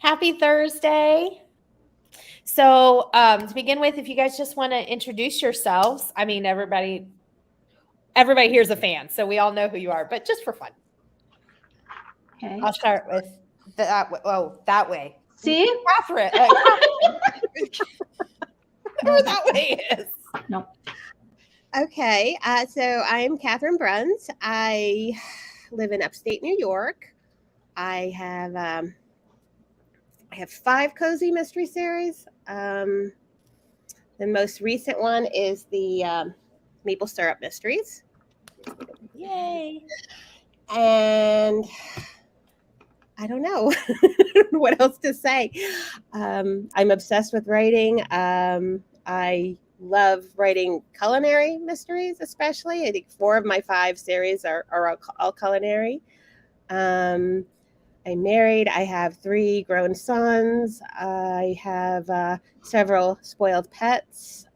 Happy Thursday. So to begin with, if you guys just want to introduce yourselves, I mean, everybody here's a fan, so we all know who you are, but just for fun. Okay. I'll start with that. That way. See? Catherine. Whatever that way is. Nope. Okay, so I am Catherine Bruns. I live in upstate New York. I have 5 cozy mystery series. The most recent one is the Maple Syrup Mysteries. Yay. And I don't know what else to say. I'm obsessed with writing. I love writing culinary mysteries, especially. I think 4 of my 5 series are all culinary. I'm married. I have 3 grown sons. I have several spoiled pets.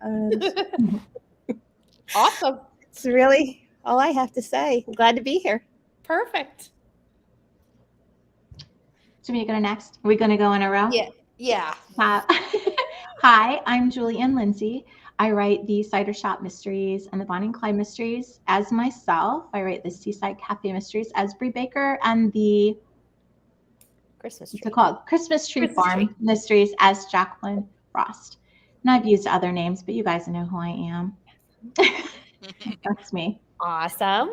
Awesome. It's really all I have to say. I'm glad to be here. Perfect. Should we go next? Are we going to go in a row? Yeah. Hi, I'm Anne Lindsey. I write the Cider Shop mysteries and the Bonnie and Clyde mysteries as myself. I write the Seaside Cafe mysteries as Brie Baker and the Christmas tree. What's it called? Christmas Tree Christmas Farm tree. mysteries as Jacqueline Frost. And I've used other names, but you guys know who I am. That's me. Awesome.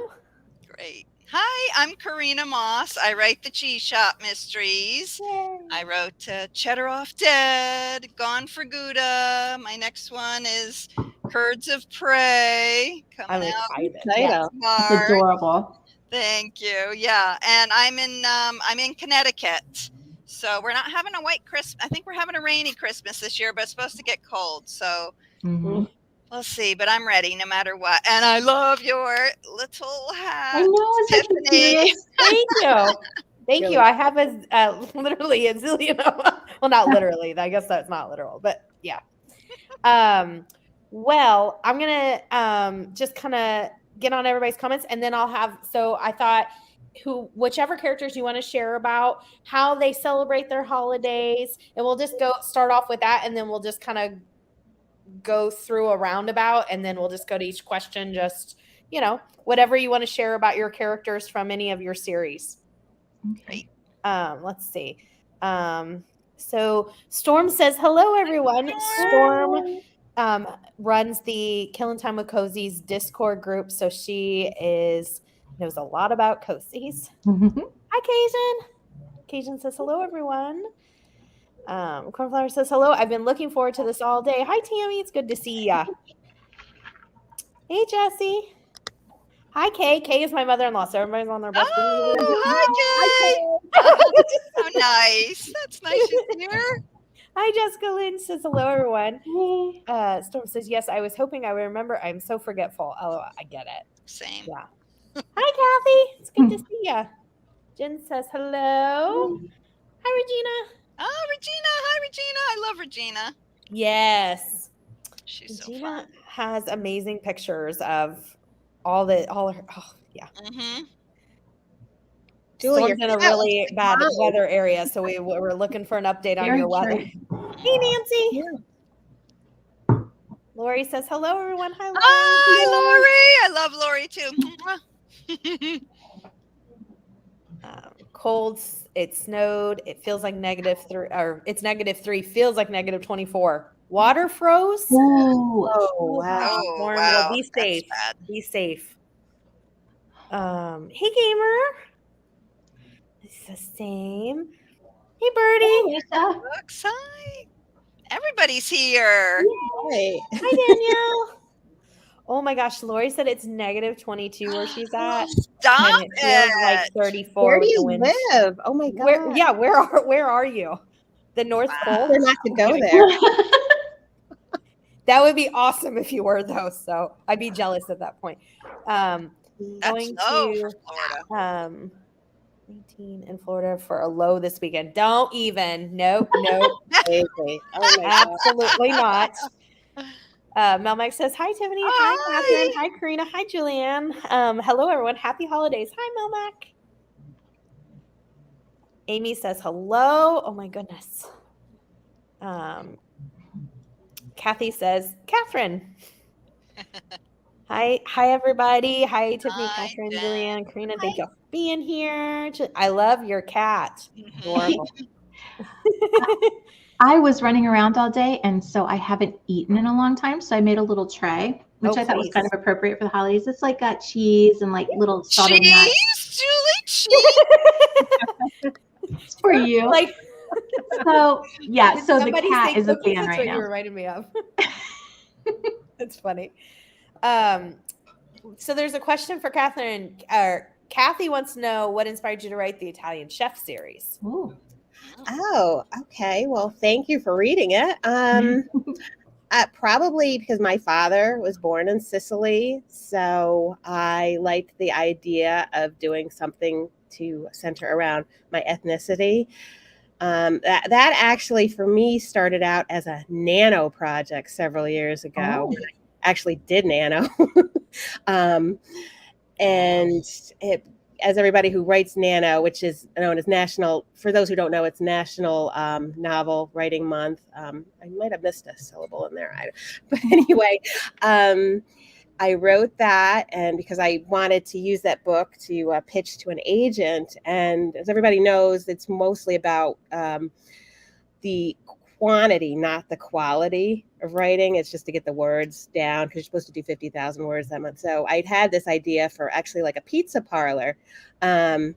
Great. Hi, I'm Korina Moss. I write the Cheese Shop mysteries. Yay. I wrote Cheddar Off Dead, Gone for Gouda. My next one is Curds of Prey, coming out excited. Yeah. It's March. adorable. Thank you. Yeah, and I'm in Connecticut, so we're not having a white Christmas. I think we're having a rainy Christmas this year, but it's supposed to get cold. So Mm-hmm. we'll see. But I'm ready no matter what. And I love your little hat. I know, it's like the Tiffany. cutest. Thank you. Thank Really? you. I have literally a zillion. Well, not literally. I guess that's not literal, but yeah. Well, I'm gonna just kind of get on everybody's comments, and then I'll have. So I thought, whichever characters you want to share about how they celebrate their holidays, and we'll just start off with that, and then we'll just kind of go through a roundabout, and then we'll just go to each question. Just whatever you want to share about your characters from any of your series. Okay. Let's see. So Storm says, hello, everyone. Storm runs the Killing Time with Cozies Discord group. So she knows a lot about cozies. Hi, Cajun says, hello, everyone. Cornflower says, hello. I've been looking forward to this all day. Hi, Tammy. It's good to see ya. Hey, Jessie. Hi, Kay. Kay is my mother-in-law, so everybody's on their best. Oh, hi, Kay. Oh, nice. That's nice to hear. Hi, Jessica Lynn says, hello, everyone. Hey. Storm says, yes, I was hoping I would remember. I'm so forgetful. Oh, I get it. Same. Yeah. Hi, Kathy. It's good to see ya. Jen says, hello. Hi, Regina. Oh, Regina. Hi, Regina. I love Regina. Yes. She's so Regina fun. has amazing pictures of all her. Oh, yeah. Mm-hmm. Julie, Storm's in a really bad weather area, so we're looking for an update on your weather. Hey, Nancy. Yeah. Lori says, hello, everyone. Hi, Lori. Hi, Lori. I love Lori, too. Cold. It snowed. It feels like -3, or it's -3. Feels like -24. Water froze. Ooh. Oh, wow. Oh, Storm, wow. well, be That's safe. bad. Be safe. Hey, gamer. It's the same. Hey, Birdie. Hey, Lisa. Looks hi. Everybody's here. Right. Hi, Danielle. Oh my gosh, Lori said it's -22 where she's at. Stop And it feels like it. 34. Where do with you the wind. live? Oh my God. Where are you? The North Pole? We're not to go there. That would be awesome if you were, though. So I'd be jealous at that point. That's Going low to for Florida. 19 in Florida for a low this weekend. Don't even. Nope. Crazy. Oh my God. Absolutely not. Mel Mike says, hi, Tiffany. Hi, Catherine. Hi, Karina. Hi, Julianne. Hello, everyone. Happy holidays. Hi, Mel Mac. Amy says hello. Oh my goodness. Kathy says, Catherine. Hi, everybody. Hi, Tiffany, Hi, Catherine, Jen. Julianne, Karina. Thank you for being here. I love your cat. Adorable. I was running around all day, and so I haven't eaten in a long time. So I made a little tray, which I thought was kind of appropriate for the holidays. It's like got cheese and like little salted nuts. Cheese, Julie, cheese. It's for you. Like, so yeah. So the somebody cat say is a cookies? fan That's right what now. you reminded me of. That's funny. So there's a question for Catherine. Kathy wants to know what inspired you to write the Italian Chef series. Ooh. Oh, okay. Well, thank you for reading it. Probably because my father was born in Sicily, so I liked the idea of doing something to center around my ethnicity. That actually, for me, started out as a nano project several years ago. Oh. I actually did nano. And it, as everybody who writes nano, which is known as National, for those who don't know, it's National Novel Writing Month. I might have missed a syllable in there. But anyway, I wrote that, and because I wanted to use that book to pitch to an agent. And as everybody knows, it's mostly about the quantity, not the quality of writing. It's just to get the words down, because you're supposed to do 50,000 words that month. So I'd had this idea for actually like a pizza parlor, and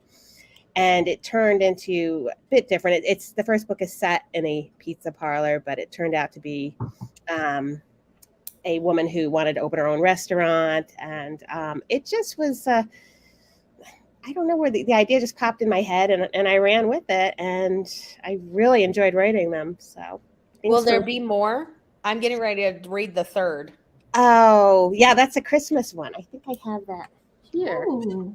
it turned into a bit different. It's the first book is set in a pizza parlor, but it turned out to be a woman who wanted to open her own restaurant, and it just was I don't know where the idea just popped in my head, and I ran with it, and I really enjoyed writing them. So, will there be more? I'm getting ready to read the third. Oh, yeah, that's a Christmas one. I think I have that here. Ooh.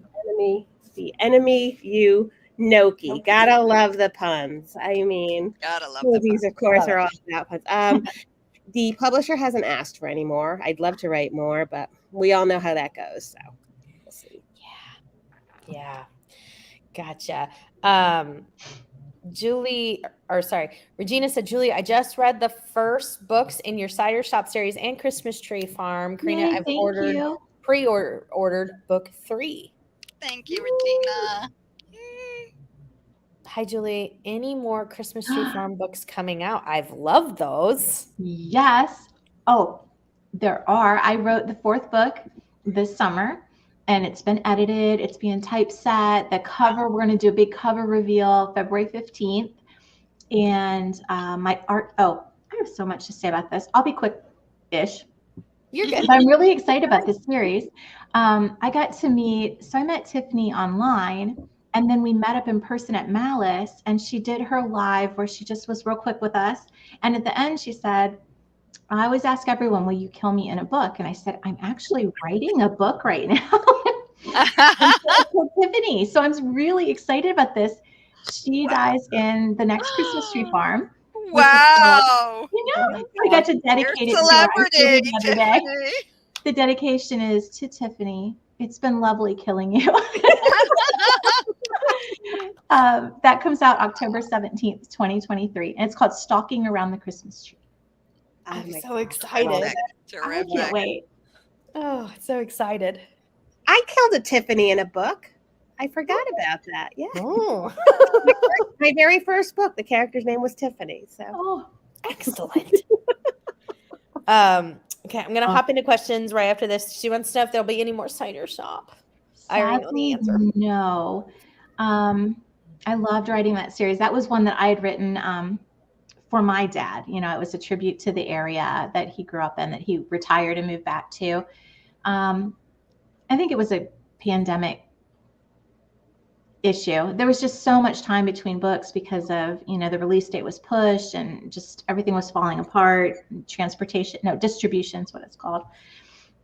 Enemy you Noki. Gotta love the puns. I mean, Gotta love movies, of course, Love are all about puns. The publisher hasn't asked for any more. I'd love to write more, but we all know how that goes. So we'll see. Yeah. Gotcha. Regina said, Julie, I just read the first books in your Cider Shop series and Christmas Tree Farm. Karina, Yay, I've pre-ordered book 3. Thank you, Regina. Hi, Julie. Any more Christmas Tree Farm books coming out? I've loved those. Yes. Oh, there are. I wrote the 4th book this summer, and it's been edited. It's being typeset. The cover, we're going to do a big cover reveal February 15th. And my art, I have so much to say about this. I'll be quick-ish. You're good. I'm really excited about this series. I met Tiffany online, and then we met up in person at Malice, and she did her live where she just was real quick with us. And at the end, she said, I always ask everyone, will you kill me in a book? And I said, I'm actually writing a book right now. Tiffany. So I'm really excited about this. She dies in the next Christmas Tree Farm. Wow. I got to dedicate it to her the other day. The dedication is to Tiffany. It's been lovely killing you. That comes out October 17th, 2023. And it's called Stalking Around the Christmas Tree. I'm so excited. I can't wait. Oh, so excited. I killed a Tiffany in a book. I forgot about that. Yeah. Oh. My very first book, the character's name was Tiffany. So excellent. Okay, I'm gonna hop into questions right after this. She wants to know if there'll be any more Cider Shop. I already know the answer. No. I loved writing that series. That was one that I had written for my dad. You know, it was a tribute to the area that he grew up in, that he retired and moved back to. I think it was a pandemic issue. There was just so much time between books because of, the release date was pushed and just everything was falling apart. Distribution is what it's called.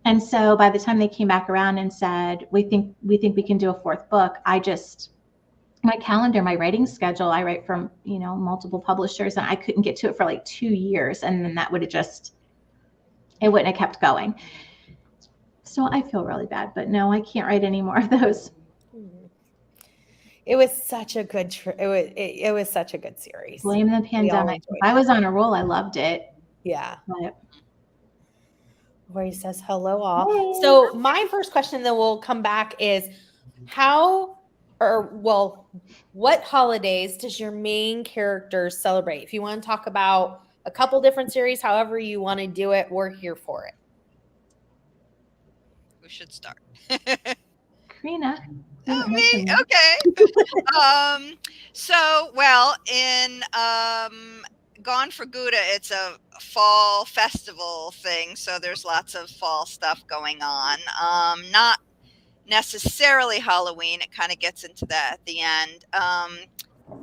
And so by the time they came back around and said, we think we can do a 4th book, my calendar, my writing schedule, I write from, multiple publishers, and I couldn't get to it for like 2 years. And then that would have it wouldn't have kept going. So I feel really bad, but no, I can't write any more of those. It was such a good it was such a good series. Blame the pandemic. If I was on a roll, I loved it. Yeah. But Where he says hello all. Hey. So my first question then will come back is what holidays does your main character celebrate? If you want to talk about a couple different series, however you want to do it, we're here for it. Who should start? Karina. Oh, me? Okay. So, well, in Gone for Gouda, it's a fall festival thing, so there's lots of fall stuff going on. Not necessarily Halloween. It kind of gets into that at the end.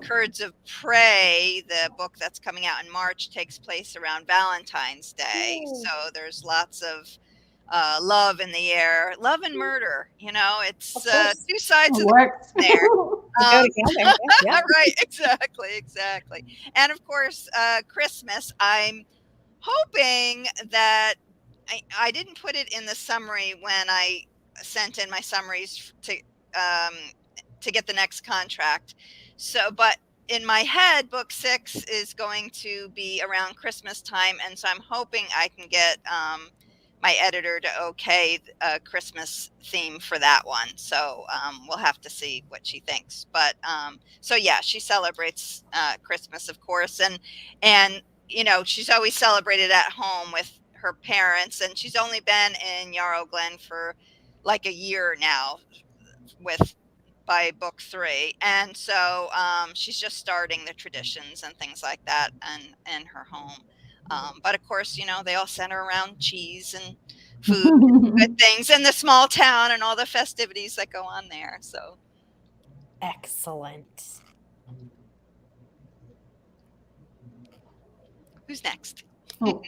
Curds of Prey, the book that's coming out in March, takes place around Valentine's Day. Ooh. So there's lots of love in the air, love and murder. It's two sides of the coin there. Go together. Yeah. Right, exactly. And of course, Christmas. I'm hoping that I didn't put it in the summary when I sent in my summaries to get the next contract. So, but in my head, book 6 is going to be around Christmas time, and so I'm hoping I can get my editor to okay a Christmas theme for that one. So we'll have to see what she thinks. But so yeah, she celebrates Christmas, of course, and she's always celebrated at home with her parents, and she's only been in Yarrow Glen for like a year now by book 3, and so she's just starting the traditions and things like that in her home. But of course, they all center around cheese and food, and good things, and the small town and all the festivities that go on there. So excellent. Who's next? Oh.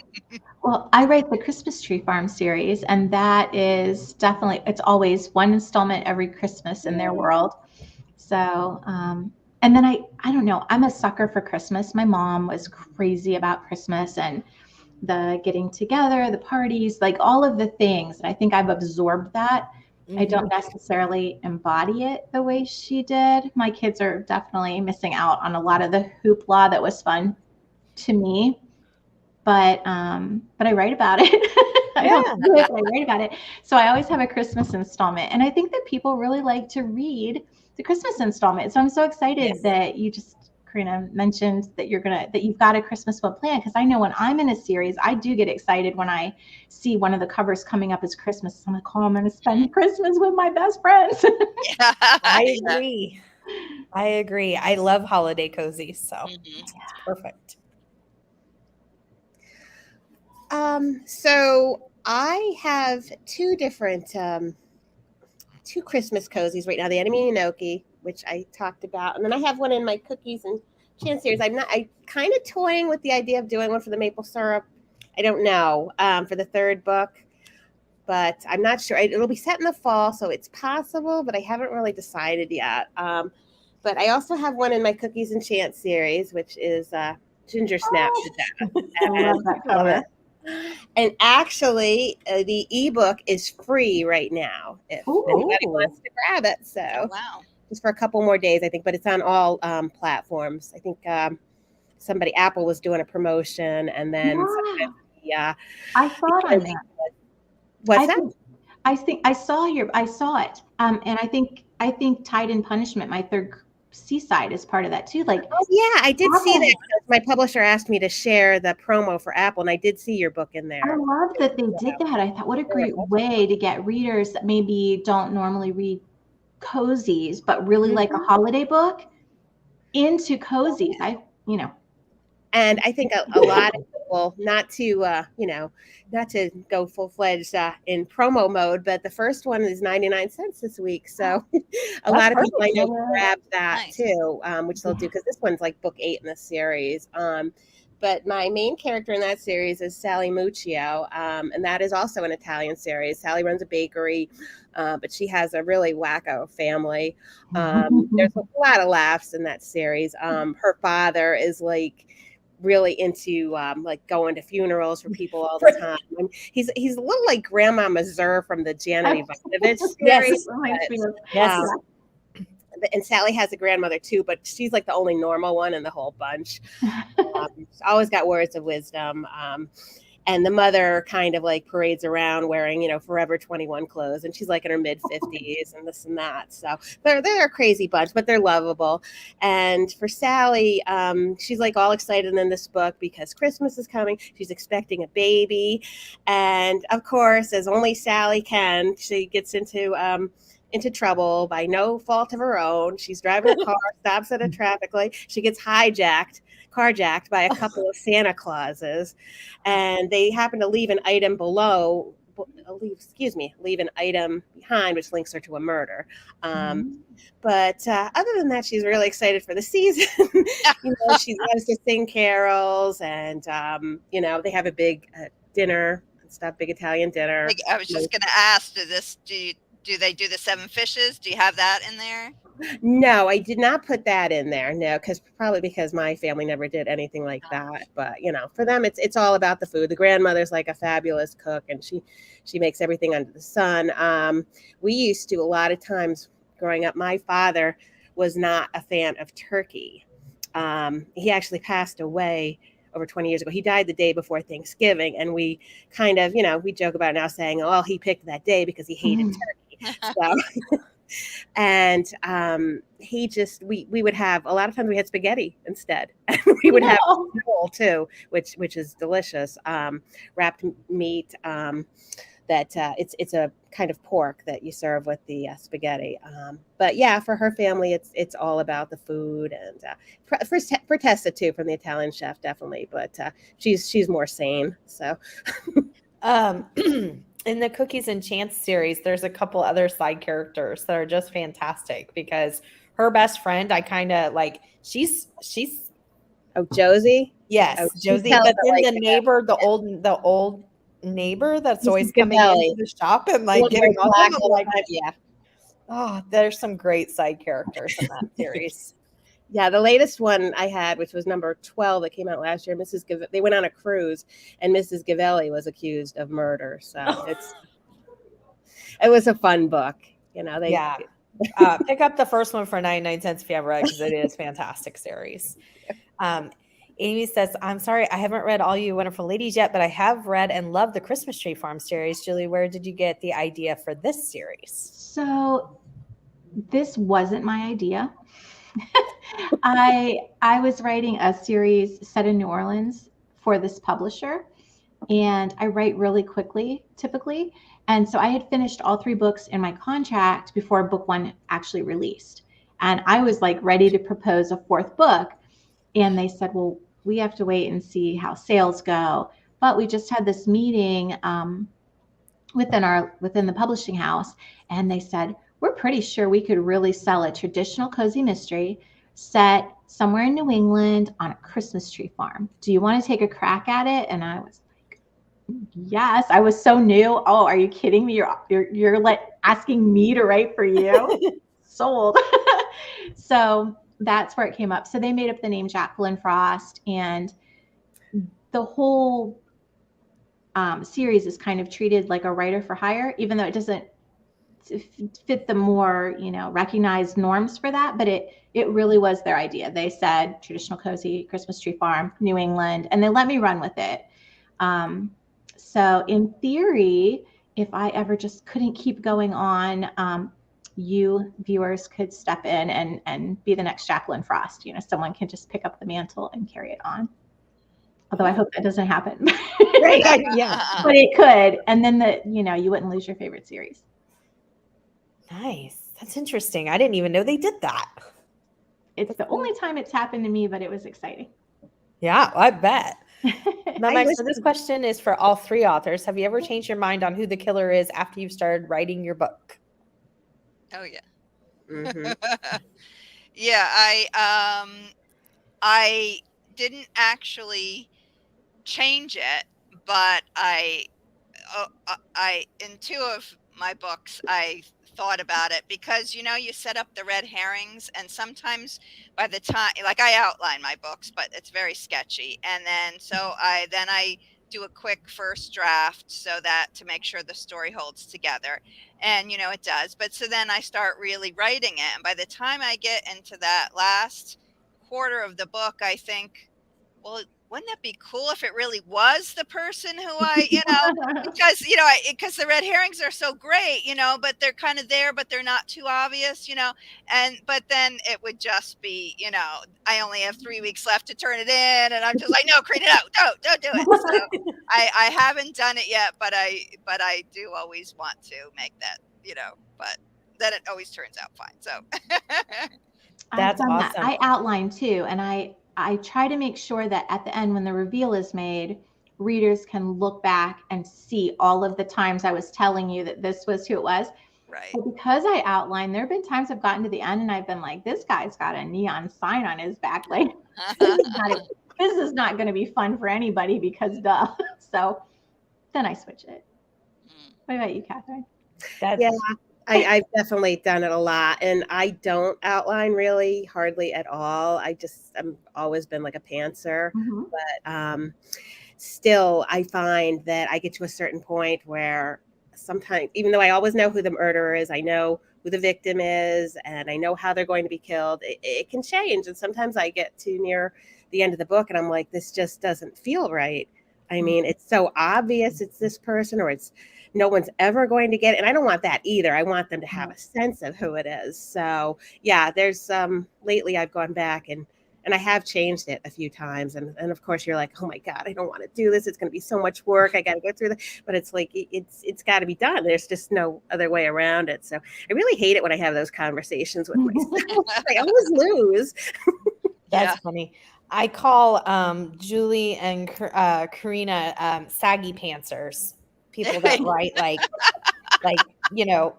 Well, I write the Christmas Tree Farm series, and that is definitely, it's always one installment every Christmas in their world. So, and then I don't know, I'm a sucker for Christmas. My mom was crazy about Christmas and the getting together, the parties, like all of the things. And I think I've absorbed that. Mm-hmm. I don't necessarily embody it the way she did. My kids are definitely missing out on a lot of the hoopla that was fun to me. But I write about it. I don't do it, but I write about it. So I always have a Christmas installment. And I think that people really like to read the Christmas installment. So I'm so excited that you just, Korina, mentioned that you've got a Christmas one planned, because I know when I'm in a series, I do get excited when I see one of the covers coming up as Christmas. I'm like, oh, I'm going to spend Christmas with my best friends. I agree. I love holiday cozies, so it's perfect. So I have two different, two Christmas cozies right now. The Enemy Enoki, which I talked about. And then I have one in my Cookies and Chance series. I kind of toying with the idea of doing one for the maple syrup. I don't know, for the third book, but I'm not sure. It'll be set in the fall, so it's possible, but I haven't really decided yet. But I also have one in my Cookies and Chance series, which is Ginger Snap to Death. I love that cover. And actually, the ebook is free right now if anybody wants to grab it. So just for a couple more days, I think, but it's on all platforms. I think Apple was doing a promotion, and then I saw it on there. What's that? I think I saw it. And I think Tide and Punishment, my third Seaside, is part of that too. Like, oh yeah, I did see that. My publisher asked me to share the promo for Apple, and I did see your book in there. I love that they did that. I thought, what a great way to get readers that maybe don't normally read cozies, but really like a holiday book into cozies. And I think a lot of people, not to go full-fledged in promo mode, but the first one is 99 cents this week. So a lot of people I know grab that too, which they'll do, because this one's like book 8 in the series. But my main character in that series is Sally Muccio, and that is also an Italian series. Sally runs a bakery, but she has a really wacko family. There's a lot of laughs in that series. Her father is like really into like going to funerals for people all the time. And he's a little like Grandma Mazur from the Janet Ivanovich series. Yes. and Sally has a grandmother too, but she's like the only normal one in the whole bunch. She's always got words of wisdom. And the mother kind of like parades around wearing, Forever 21 clothes, and she's like in her mid 50s and this and that. So they're a crazy bunch, but they're lovable. And for Sally, she's like all excited in this book because Christmas is coming. She's expecting a baby, and of course, as only Sally can, she gets into trouble by no fault of her own. She's driving a car, stops at a traffic light. She gets carjacked by a couple of Santa Clauses, and they happen to leave an item leave an item behind, which links her to a murder. But other than that, she's really excited for the season. She loves to sing carols, and they have a big dinner and stuff, big Italian dinner. I was just going to ask, do they do the 7 fishes? Do you have that in there? No, I did not put that in there. No, probably because my family never did anything like that. But for them, it's all about the food. The grandmother's like a fabulous cook, and she makes everything under the sun. We used to, a lot of times growing up, my father was not a fan of turkey. He actually passed away over 20 years ago. He died the day before Thanksgiving, and we kind of, we joke about it now saying, oh, he picked that day because he hated turkey. So. And we would have, a lot of times we had spaghetti instead. We would have roll too, which is delicious. Wrapped meat that it's a kind of pork that you serve with the spaghetti. But yeah, for her family, it's all about the food, and for Tessa too, from the Italian chef, definitely. But she's more sane. So. In the Cookies and Chance series, there's a couple other side characters that are just fantastic because her best friend, I kind of like, she's Oh, Josie? Yes, Oh, Josie. But then the neighbor, the old neighbor that's always coming into the shop and like getting on them, like, yeah. Oh, there's some great side characters in that series. Yeah, the latest one I had, which was number 12 that came out last year, they went on a cruise, and Mrs. Gavelli was accused of murder. So it was a fun book. Pick up the first one for 99 cents if you haven't read, because it is a fantastic series. Amy says, I'm sorry, I haven't read All You Wonderful Ladies yet, but I have read and love the Christmas Tree Farm series. Julie, where did you get the idea for this series? So this wasn't my idea. I was writing a series set in New Orleans for this publisher, and I write really quickly, typically. And so I had finished all 3 books in my contract before book 1 actually released. And I was like ready to propose a 4th book. And they said, well, we have to wait and see how sales go. But we just had this meeting within the publishing house, and they said, we're pretty sure we could really sell a traditional cozy mystery set somewhere in New England on a Christmas tree farm. Do you want to take a crack at it? And I was like, yes. I was so new. Oh, are you kidding me? You're like asking me to write for you? Sold. So that's where it came up. So they made up the name Jacqueline Frost, and the whole series is kind of treated like a writer for hire, even though it doesn't fit the more, recognized norms for that. But it really was their idea. They said traditional cozy Christmas tree farm, New England, and they let me run with it. So in theory, if I ever just couldn't keep going on, you viewers could step in and be the next Jacqueline Frost. Someone can just pick up the mantle and carry it on. Although I hope that doesn't happen. Right. Yeah. But it could. And then you wouldn't lose your favorite series. Nice. That's interesting. I didn't even know they did that. It's the only time it's happened to me, but it was exciting. Yeah, I bet. So this question is for all 3 authors. Have you ever changed your mind on who the killer is after you've started writing your book? Oh yeah. Mm-hmm. Yeah, I didn't actually change it, but I in 2 of my books I thought about it, because you set up the red herrings, and sometimes by the time, like, I outline my books, but it's very sketchy, and then so I do a quick first draft so that to make sure the story holds together. And, you know, it does. But so then I start really writing it. And by the time I get into that last quarter of the book, I think, well, wouldn't that be cool if it really was the person who I, you know, because, you know, because the red herrings are so great, you know, but they're kind of there, but they're not too obvious, you know, but then it would just be, you know, I only have 3 weeks left to turn it in. And I'm just like, no, Karina, no, don't do it. So I haven't done it yet, but I do always want to make that, you know, but then it always turns out fine. So That's I've done that. awesome. I outline too, and I try to make sure that at the end, when the reveal is made, readers can look back and see all of the times I was telling you that this was who it was. right. But because I outline, there have been times I've gotten to the end and I've been like, this guy's got a neon sign on his back. Like, this is not going to be fun for anybody because duh. So then I switch it. What about you, Catherine? Yeah, I've definitely done it a lot, and I don't outline really hardly at all. I'm always been like a pantser, but still I find that I get to a certain point where sometimes, even though I always know who the murderer is, I know who the victim is, and I know how they're going to be killed, it can change. And sometimes I get too near the end of the book and I'm like, this just doesn't feel right. I mean, it's so obvious it's this person, or it's no one's ever going to get it. And I don't want that either. I want them to have a sense of who it is. So yeah, there's lately I've gone back and I have changed it a few times. And of course you're like, oh my God, I don't want to do this. It's going to be so much work. I got to go through but it's like, it's got to be done. There's just no other way around it. So I really hate it when I have those conversations with myself. I always lose. That's funny. I call Julie and Korina saggy pantsers. People that write like you know,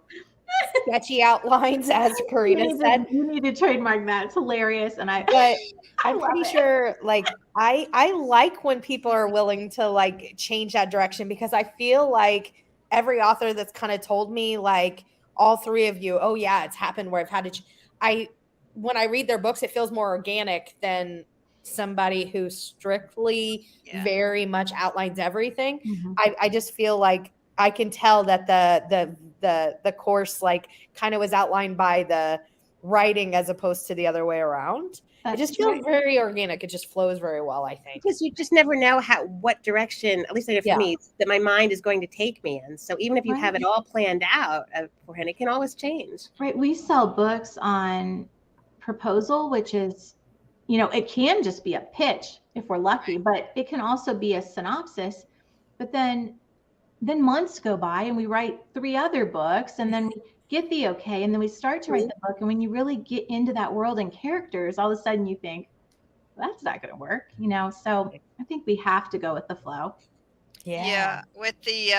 sketchy outlines, as Korina said. You need to trademark that. It's hilarious. And but I'm pretty sure like I like when people are willing to like change that direction, because I feel like every author that's kind of told me, like all three of you, oh yeah, it's happened where I've had to when I read their books, it feels more organic than somebody who strictly very much outlines everything. I just feel like I can tell that the course like kind of was outlined by the writing as opposed to the other way around. It just feels very organic. It just flows very well, I think. Because you just never know what direction, at least for me, that my mind is going to take me in. So even if you have it all planned out beforehand, it can always change. Right. We sell books on proposal, which is, you know, it can just be a pitch if we're lucky, but it can also be a synopsis. But then months go by and we write 3 other books, and then we get the okay, and then we start to write the book. And when you really get into that world and characters, all of a sudden you think, well, that's not going to work, you know? So I think we have to go with the flow. Yeah. With the,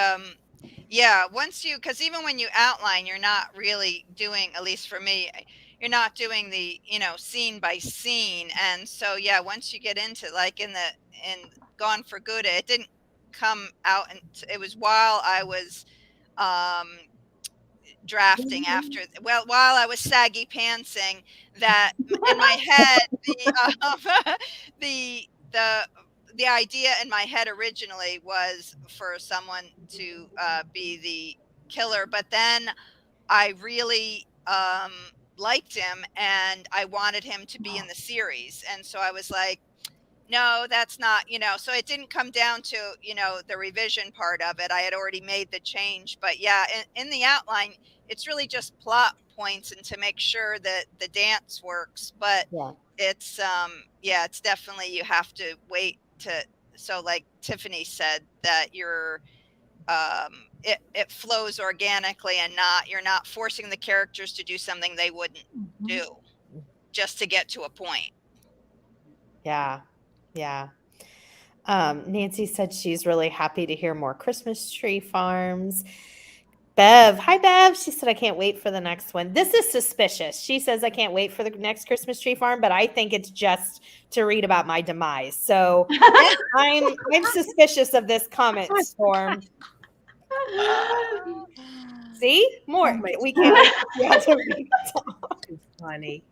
once because even when you outline, you're not really doing, at least for me, you're not doing the, you know, scene by scene. And so, once you get into like in Gone for Good, it didn't come out, and it was while I was drafting while I was saggy pantsing, that in my head the idea in my head originally was for someone to be the killer, but then I really liked him and I wanted him to be in the series, and so I was like, no, that's not, you know, so it didn't come down to, you know, the revision part of it. I had already made the change, but in the outline, it's really just plot points and to make sure that the dance works. But it's, it's definitely, you have to wait so like Tiffany said, that it flows organically and you're not forcing the characters to do something they wouldn't do just to get to a point. Yeah. Nancy said she's really happy to hear more Christmas tree farms. Bev, hi Bev. She said, I can't wait for the next one. This is suspicious. She says, I can't wait for the next Christmas tree farm, but I think it's just to read about my demise. So I'm suspicious of this comment, Storm. See? More. We can't. It's funny.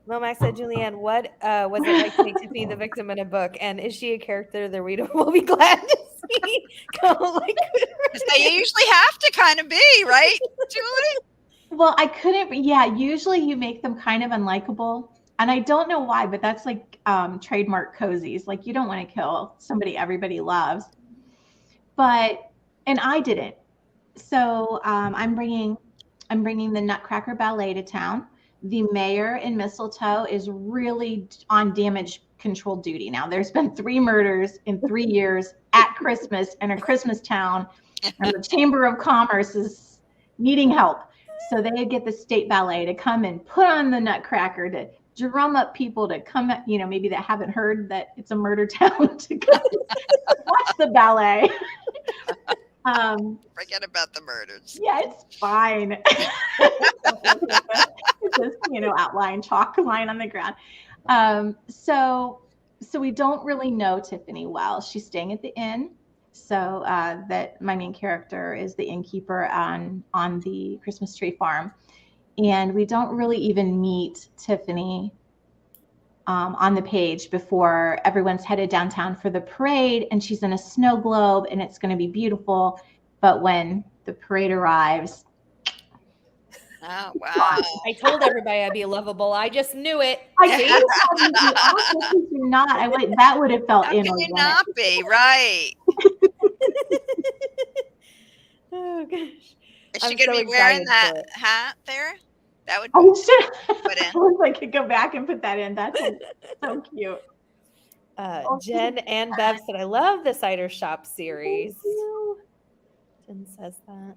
Momax said, Julianne, what was it like to make Tiffany the victim in a book? And is she a character the reader will be glad to see? They usually have to kind of be, right, Julie? Well, I couldn't. Yeah, usually you make them kind of unlikable. And I don't know why, but that's like trademark cozies. Like you don't want to kill somebody everybody loves. But, and I didn't. So I'm bringing the Nutcracker Ballet to town. The mayor in Mistletoe is really on damage control duty now. There's been 3 murders in 3 years at Christmas in a Christmas town, and the Chamber of Commerce is needing help. So they get the state ballet to come and put on the Nutcracker to drum up people to come, maybe that haven't heard that it's a murder town to come watch the ballet. Forget about the murders. Yeah, it's fine. It's just, outline, chalk line on the ground. So we don't really know Tiffany well. She's staying at the inn. So that my main character is the innkeeper on the Christmas tree farm. And we don't really even meet Tiffany on the page before everyone's headed downtown for the parade, and she's in a snow globe, and it's going to be beautiful. But when the parade arrives, oh wow! I told everybody I'd be lovable. I just knew it. You're not. That would have felt inorganic. How can you not be right? Oh gosh! Is she going to be wearing that hat there? That would be put in. I wish I could go back and put that in. That's so cute. Jen and Bev said, I love the Cider Shop series. Jen says that.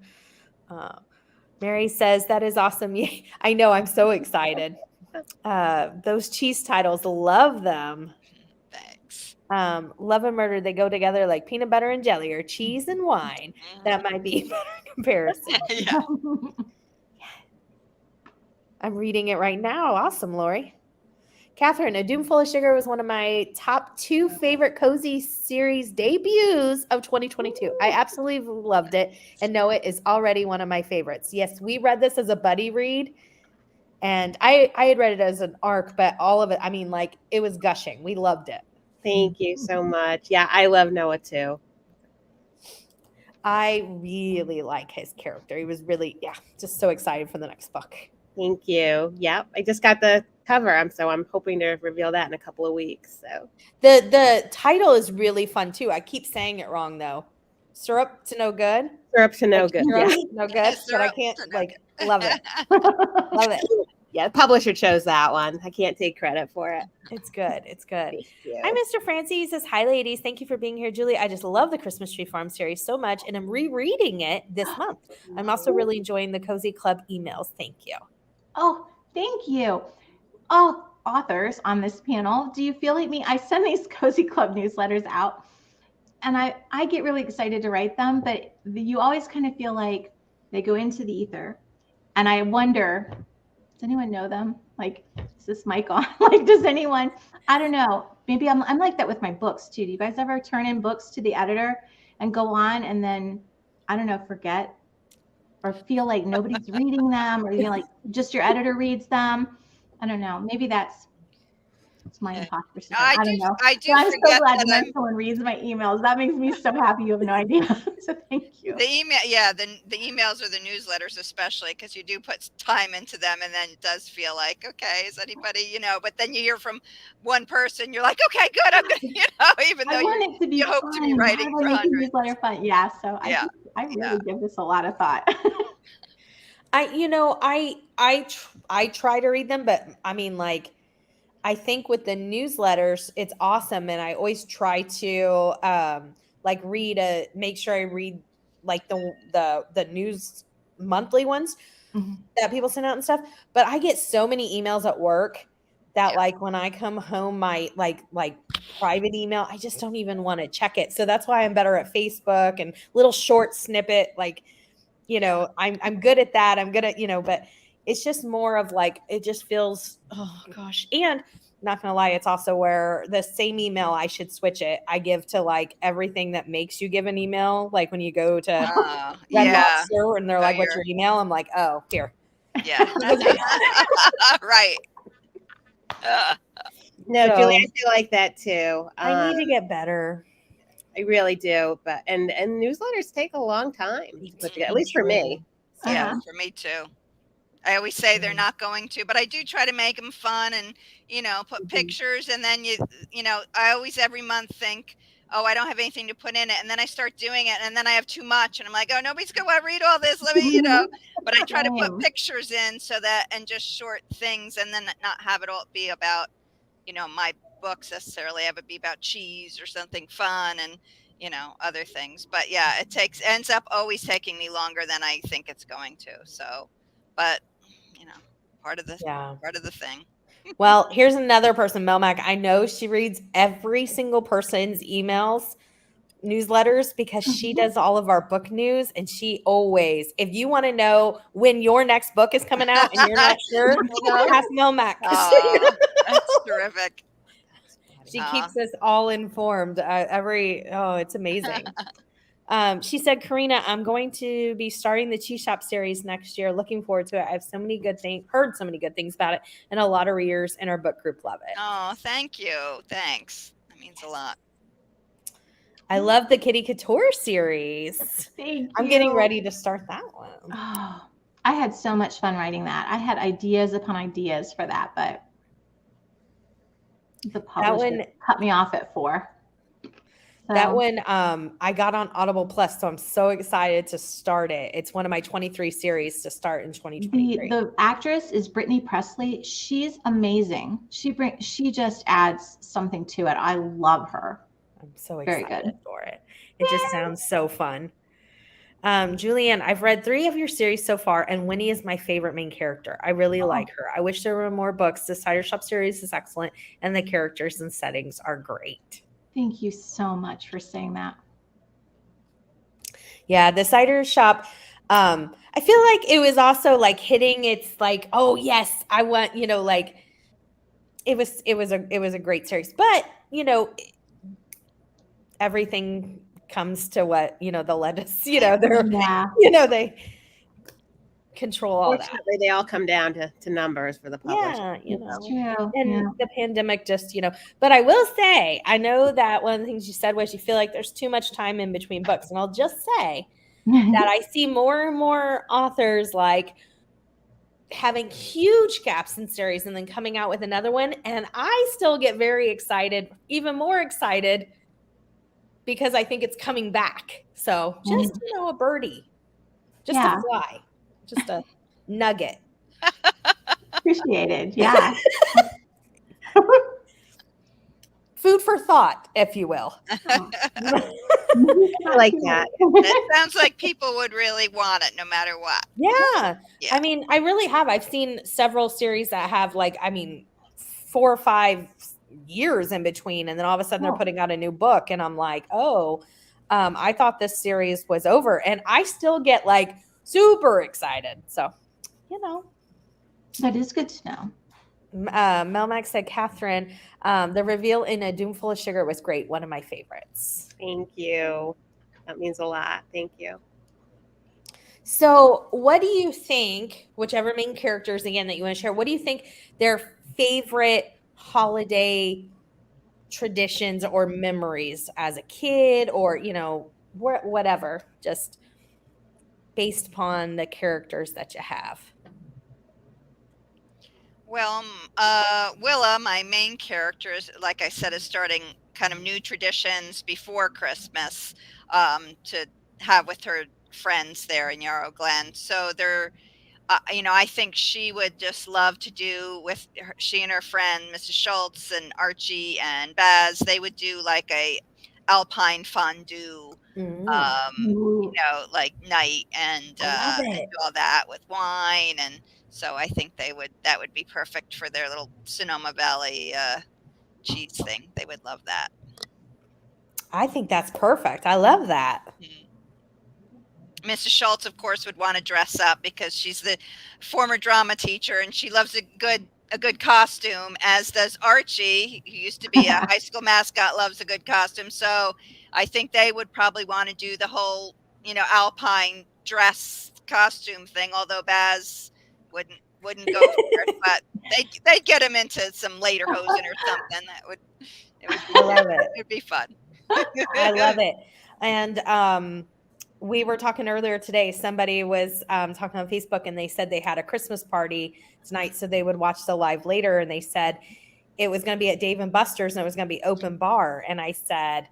Mary says, that is awesome. I know. I'm so excited. Those cheese titles, love them. Thanks. Love and murder, they go together like peanut butter and jelly or cheese and wine. That might be a better comparison. Yeah. I'm reading it right now. Awesome, Lori. Catherine, A Doom Full of Sugar was one of my top 2 favorite cozy series debuts of 2022. I absolutely loved it, and know it is already one of my favorites. Yes, we read this as a buddy read, and I had read it as an arc, but all of it, it was gushing. We loved it. Thank you so much. Yeah, I love Noah too. I really like his character. He was really, just so excited for the next book. Thank you. Yep. I just got the cover. So I'm hoping to reveal that in a couple of weeks. So the title is really fun too. I keep saying it wrong though. Syrup to no good. Syrup to no good. Syrup to no good. But I can't love it. Love it. Yeah, the publisher chose that one. I can't take credit for it. It's good. It's good. Hi, Mr. Francie. He says, hi, ladies. Thank you for being here, Julie. I just love the Christmas Tree Farm series so much, and I'm rereading it this month. I'm also really enjoying the Cozy Club emails. Thank you. Oh, thank you. Oh, authors on this panel, do you feel like me? I send these Cozy Club newsletters out, and I get really excited to write them, but you always kind of feel like they go into the ether, and I wonder, does anyone know them? Like, is this mic on? Like, does anyone? I don't know. Maybe I'm like that with my books too. Do you guys ever turn in books to the editor and go on and then, I don't know, forget or feel like nobody's reading them, or like just your editor reads them? I don't know. Maybe it's my imposter syndrome. I don't know. I do. I'm so glad that someone reads my emails. That makes me so happy. You have no idea. So thank you. The email, the emails or the newsletters, especially because you do put time into them, and then it does feel like, okay, is anybody, But then you hear from one person, you're like, okay, good. I'm gonna, even though you hope to be writing for hundreds. Newsletter fun. Yeah. So I really give this a lot of thought. I try to read them, but I think with the newsletters, it's awesome. And I always try to make sure I read like the news monthly ones that people send out and stuff. But I get so many emails at work that like when I come home, my like private email, I just don't even want to check it. So that's why I'm better at Facebook and little short snippet, I'm good at that. I'm good at, but it's just more of like, it just feels, oh gosh. And not going to lie, it's also where the same email, I should switch it. I give to like everything that makes you give an email. Like when you go to Red Lobster and they're like, what's your email? I'm like, oh, here. Yeah. Right. No, So- Julie, I feel like that too. I need to get better. I really do, but and newsletters take a long time to put together, at least for me. Yeah, Uh-huh. for me too. I always say they're not going to, but I do try to make them fun and, put pictures. And then I always every month think, oh, I don't have anything to put in it. And then I start doing it. And then I have too much. And I'm like, oh, nobody's going to want to read all this. Let me, but I try to put Same. pictures in and just short things and then not have it all be about, my books necessarily. Have it be about cheese or something fun and, other things. But yeah, ends up always taking me longer than I think it's going to. So, but part of the thing. Well, here's another person, Melmac. I know she reads every single person's emails, newsletters, because she does all of our book news. And she always, if you want to know when your next book is coming out and you're not sure, ask Melmac. Oh, that's terrific. She keeps us all informed. It's amazing. She said, Korina, I'm going to be starting the Cheese Shop series next year. Looking forward to it. I have so many good things, heard so many good things about it, and a lot of readers in our book group love it. Oh, thank you. Thanks. That means a lot. I love the Kitty Couture series. Thank I'm you. getting ready to start that one. Oh, I had so much fun writing that. I had ideas upon ideas for that, but the publisher cut me off at 4. So. That one, I got on Audible Plus, so I'm so excited to start it. It's one of my 23 series to start in 2023. The actress is Brittany Presley. She's amazing. She just adds something to it. I love her. I'm so excited Very good. for it. It just sounds so fun. Julianne, I've read 3 of your series so far, and Winnie is my favorite main character. I really like her. I wish there were more books. The Cider Shop series is excellent, and the characters and settings are great. Thank you so much for saying that. Yeah, the Cider Shop. I feel like it was also like hitting. It's like, oh yes, I want. Like it was a great series, but everything comes to what the lettuce. They control all that. They all come down to numbers for the publisher. Yeah, It's true. And the pandemic just, but I will say, I know that one of the things you said was you feel like there's too much time in between books. And I'll just say that I see more and more authors like having huge gaps in series and then coming out with another one. And I still get very excited, even more excited, because I think it's coming back. So just, a birdie, just a fly. Just a nugget. Appreciated. Yeah. Food for thought, if you will. I like that. It sounds like people would really want it no matter what. Yeah. I mean, I really have. I've seen several series that have 4 or 5 years in between. And then all of a sudden they're putting out a new book. And I'm like, I thought this series was over. And I still get super excited. So, That is good to know. Melmac said, Catherine, the reveal in A Doomful of Sugar was great. One of my favorites. Thank you. That means a lot. Thank you. So what do you think, whichever main characters, again, that you want to share, what do you think their favorite holiday traditions or memories as a kid or, whatever, just based upon the characters that you have? Well, Willa, my main character, like I said, is starting kind of new traditions before Christmas to have with her friends there in Yarrow Glen. So they're, I think she would just love to do with she and her friend, Mrs. Schultz and Archie and Baz, they would do like a alpine fondue, night and do all that with wine. And so I think that would be perfect for their little Sonoma Valley cheese thing. They would love that. I think that's perfect. I love that. Mrs. Schultz, of course, would want to dress up because she's the former drama teacher and she loves a good costume, as does Archie, who used to be a high school mascot, loves a good costume. So I think they would probably want to do the whole, alpine dress costume thing, although Baz wouldn't go for it. But they'd get him into some later hosen or something. I love it. It'd be fun. I love it. And we were talking earlier today. Somebody was talking on Facebook, and they said they had a Christmas party tonight, so they would watch the live later. And they said it was going to be at Dave and Buster's, and it was going to be open bar. And I said,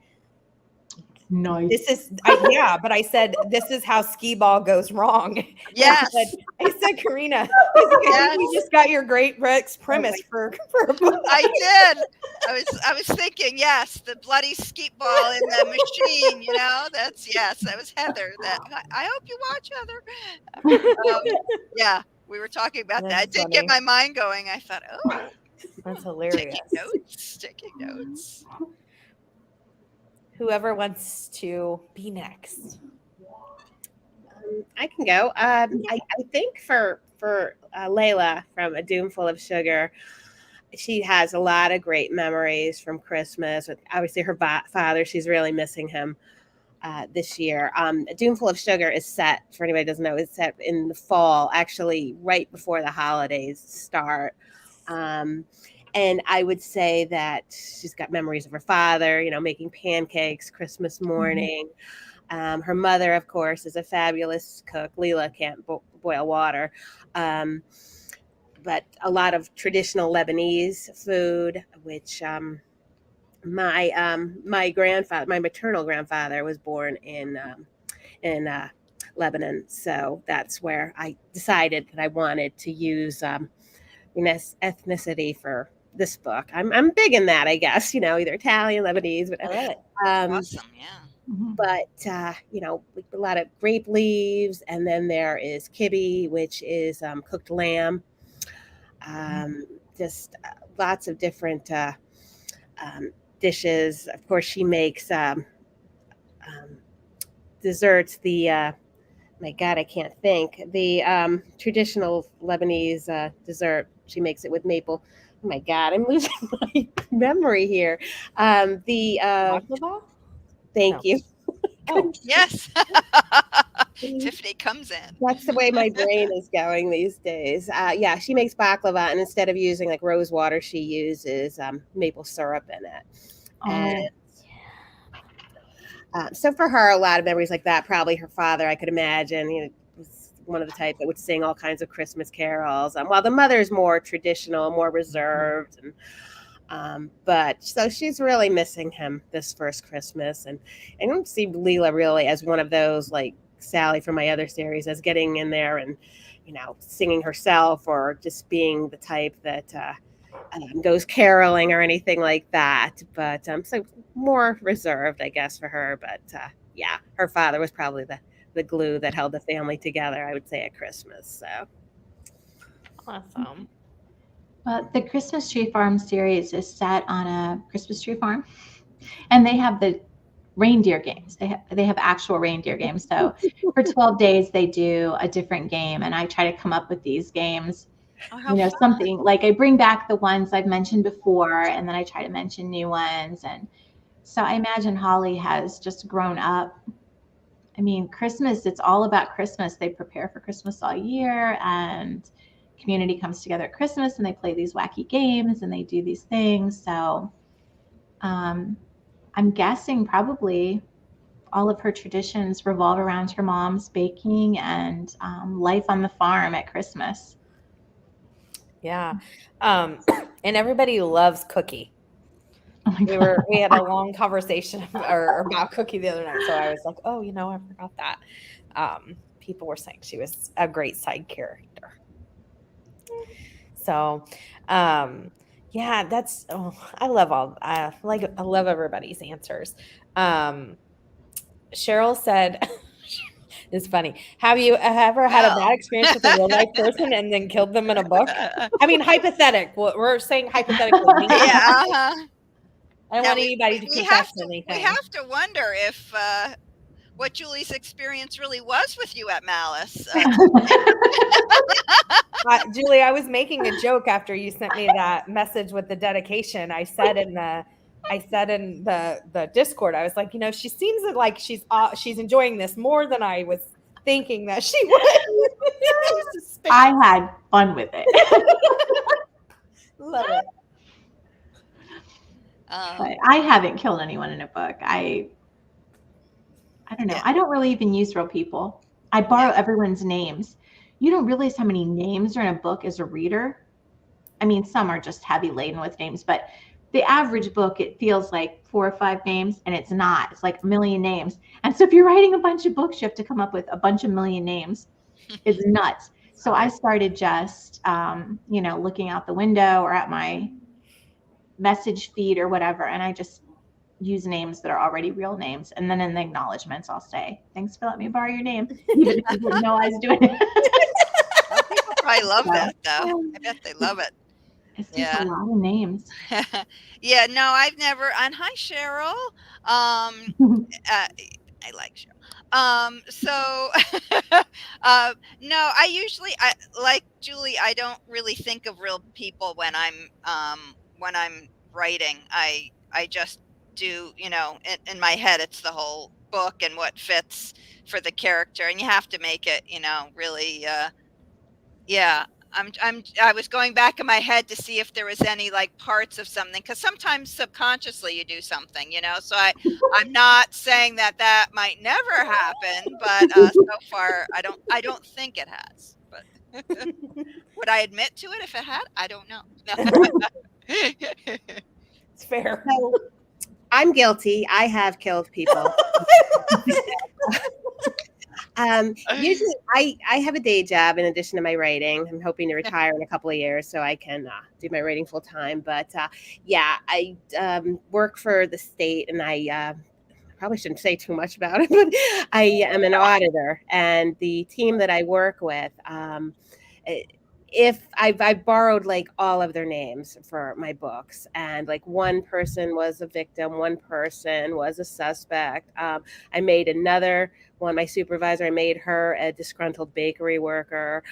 Nice. but I said, this is how skee ball goes wrong. Yes. I said, Korina, you just got your great Rex premise for a book. I did. I was thinking, yes, the bloody skeet ball in the machine, that was Heather. I hope you watch, Heather. Yeah, we were talking about that. It did get my mind going. I thought, oh, that's hilarious. Taking notes. Whoever wants to be next. I can go. I think for Layla from A Doomful of Sugar, she has a lot of great memories from Christmas. With obviously her father, she's really missing him this year. A Doomful of Sugar is set, for anybody who doesn't know, is set in the fall, actually right before the holidays start. And I would say that she's got memories of her father, making pancakes Christmas morning. Her mother, of course, is a fabulous cook. Leela can't boil water. But a lot of traditional Lebanese food, which my grandfather, my maternal grandfather, was born in Lebanon. So that's where I decided that I wanted to use ethnicity for this book. I'm big in that, I guess, either Italian, Lebanese, but Awesome, yeah. But a lot of grape leaves, and then there is kibbe, which is cooked lamb. Just lots of different dishes. Of course, she makes desserts. My God, I can't think. The traditional Lebanese dessert. She makes it with maple. Oh my God, I'm losing my memory here. Baklava? Thank you. Oh, yes. Tiffany comes in. That's the way my brain is going these days. She makes baklava, and instead of using like rose water, she uses maple syrup in it. And so for her, a lot of memories like that. Probably her father, I could imagine, was one of the type that would sing all kinds of Christmas carols. While the mother is more traditional, more reserved, but so she's really missing him this first Christmas. And I don't see Leela really as one of those like Sally from my other series as getting in there and, singing herself or just being the type that goes caroling or anything like that. But so more reserved, I guess, for her. But her father was probably the glue that held the family together, I would say, at Christmas. So awesome. Well, the Christmas Tree Farm series is set on a Christmas tree farm, and they have the reindeer games. They have actual reindeer games. So for 12 days, they do a different game, and I try to come up with these games. Fun. Something like I bring back the ones I've mentioned before, and then I try to mention new ones. And so I imagine Holly has just grown up. I mean, Christmas, it's all about Christmas. They prepare for Christmas all year, and community comes together at Christmas, and they play these wacky games, and they do these things. So I'm guessing probably all of her traditions revolve around her mom's baking and life on the farm at Christmas. Yeah. And everybody loves Cookie. Oh my God. We had a long conversation about Cookie the other night. So I was like, oh, I forgot that. People were saying she was a great side character. So, I love everybody's answers. Cheryl said, it's funny. Have you ever had a bad experience with a real life person and then killed them in a book? I mean, hypothetical. We're saying hypothetically. Yeah. I don't want anybody to confess anything. We have to wonder if what Julie's experience really was with you at Malice. Julie, I was making a joke after you sent me that message with the dedication. I said in the Discord, I was like, she seems like she's enjoying this more than I was thinking that she would. I had fun with it. But I haven't killed anyone in a book. I don't know. Yeah. I don't really even use real people. I borrow everyone's names. You don't realize how many names are in a book as a reader. I mean, some are just heavy laden with names, but the average book, it feels like 4 or 5 names, and it's not. It's like a million names. And so if you're writing a bunch of books, you have to come up with a bunch of million names. It's nuts. So I started just, looking out the window or at my message feed or whatever, and I just use names that are already real names. And then in the acknowledgments, I'll say, thanks for letting me borrow your name, even if you didn't know I was doing it. People probably love that, though. I bet they love it. It's just a lot of names. Yeah, no, I've never. And hi, Cheryl. I like Cheryl. No, I like Julie. I don't really think of real people when I'm writing. I just do, in my head, it's the whole book and what fits for the character, and you have to make it, really. Yeah. I was going back in my head to see if there was any like parts of something, because sometimes subconsciously you do something, so I'm not saying that might never happen, but so far I don't think it has. But would I admit to it if it had? I don't know. It's fair. So, I'm guilty. I have killed people. Usually I have a day job in addition to my writing. I'm hoping to retire in a couple of years so I can do my writing full time. But I work for the state, and I probably shouldn't say too much about it, but I am an auditor, and the team that I work with, if I've borrowed like all of their names for my books, and like one person was a victim, one person was a suspect. I made another one, my supervisor, I made her a disgruntled bakery worker.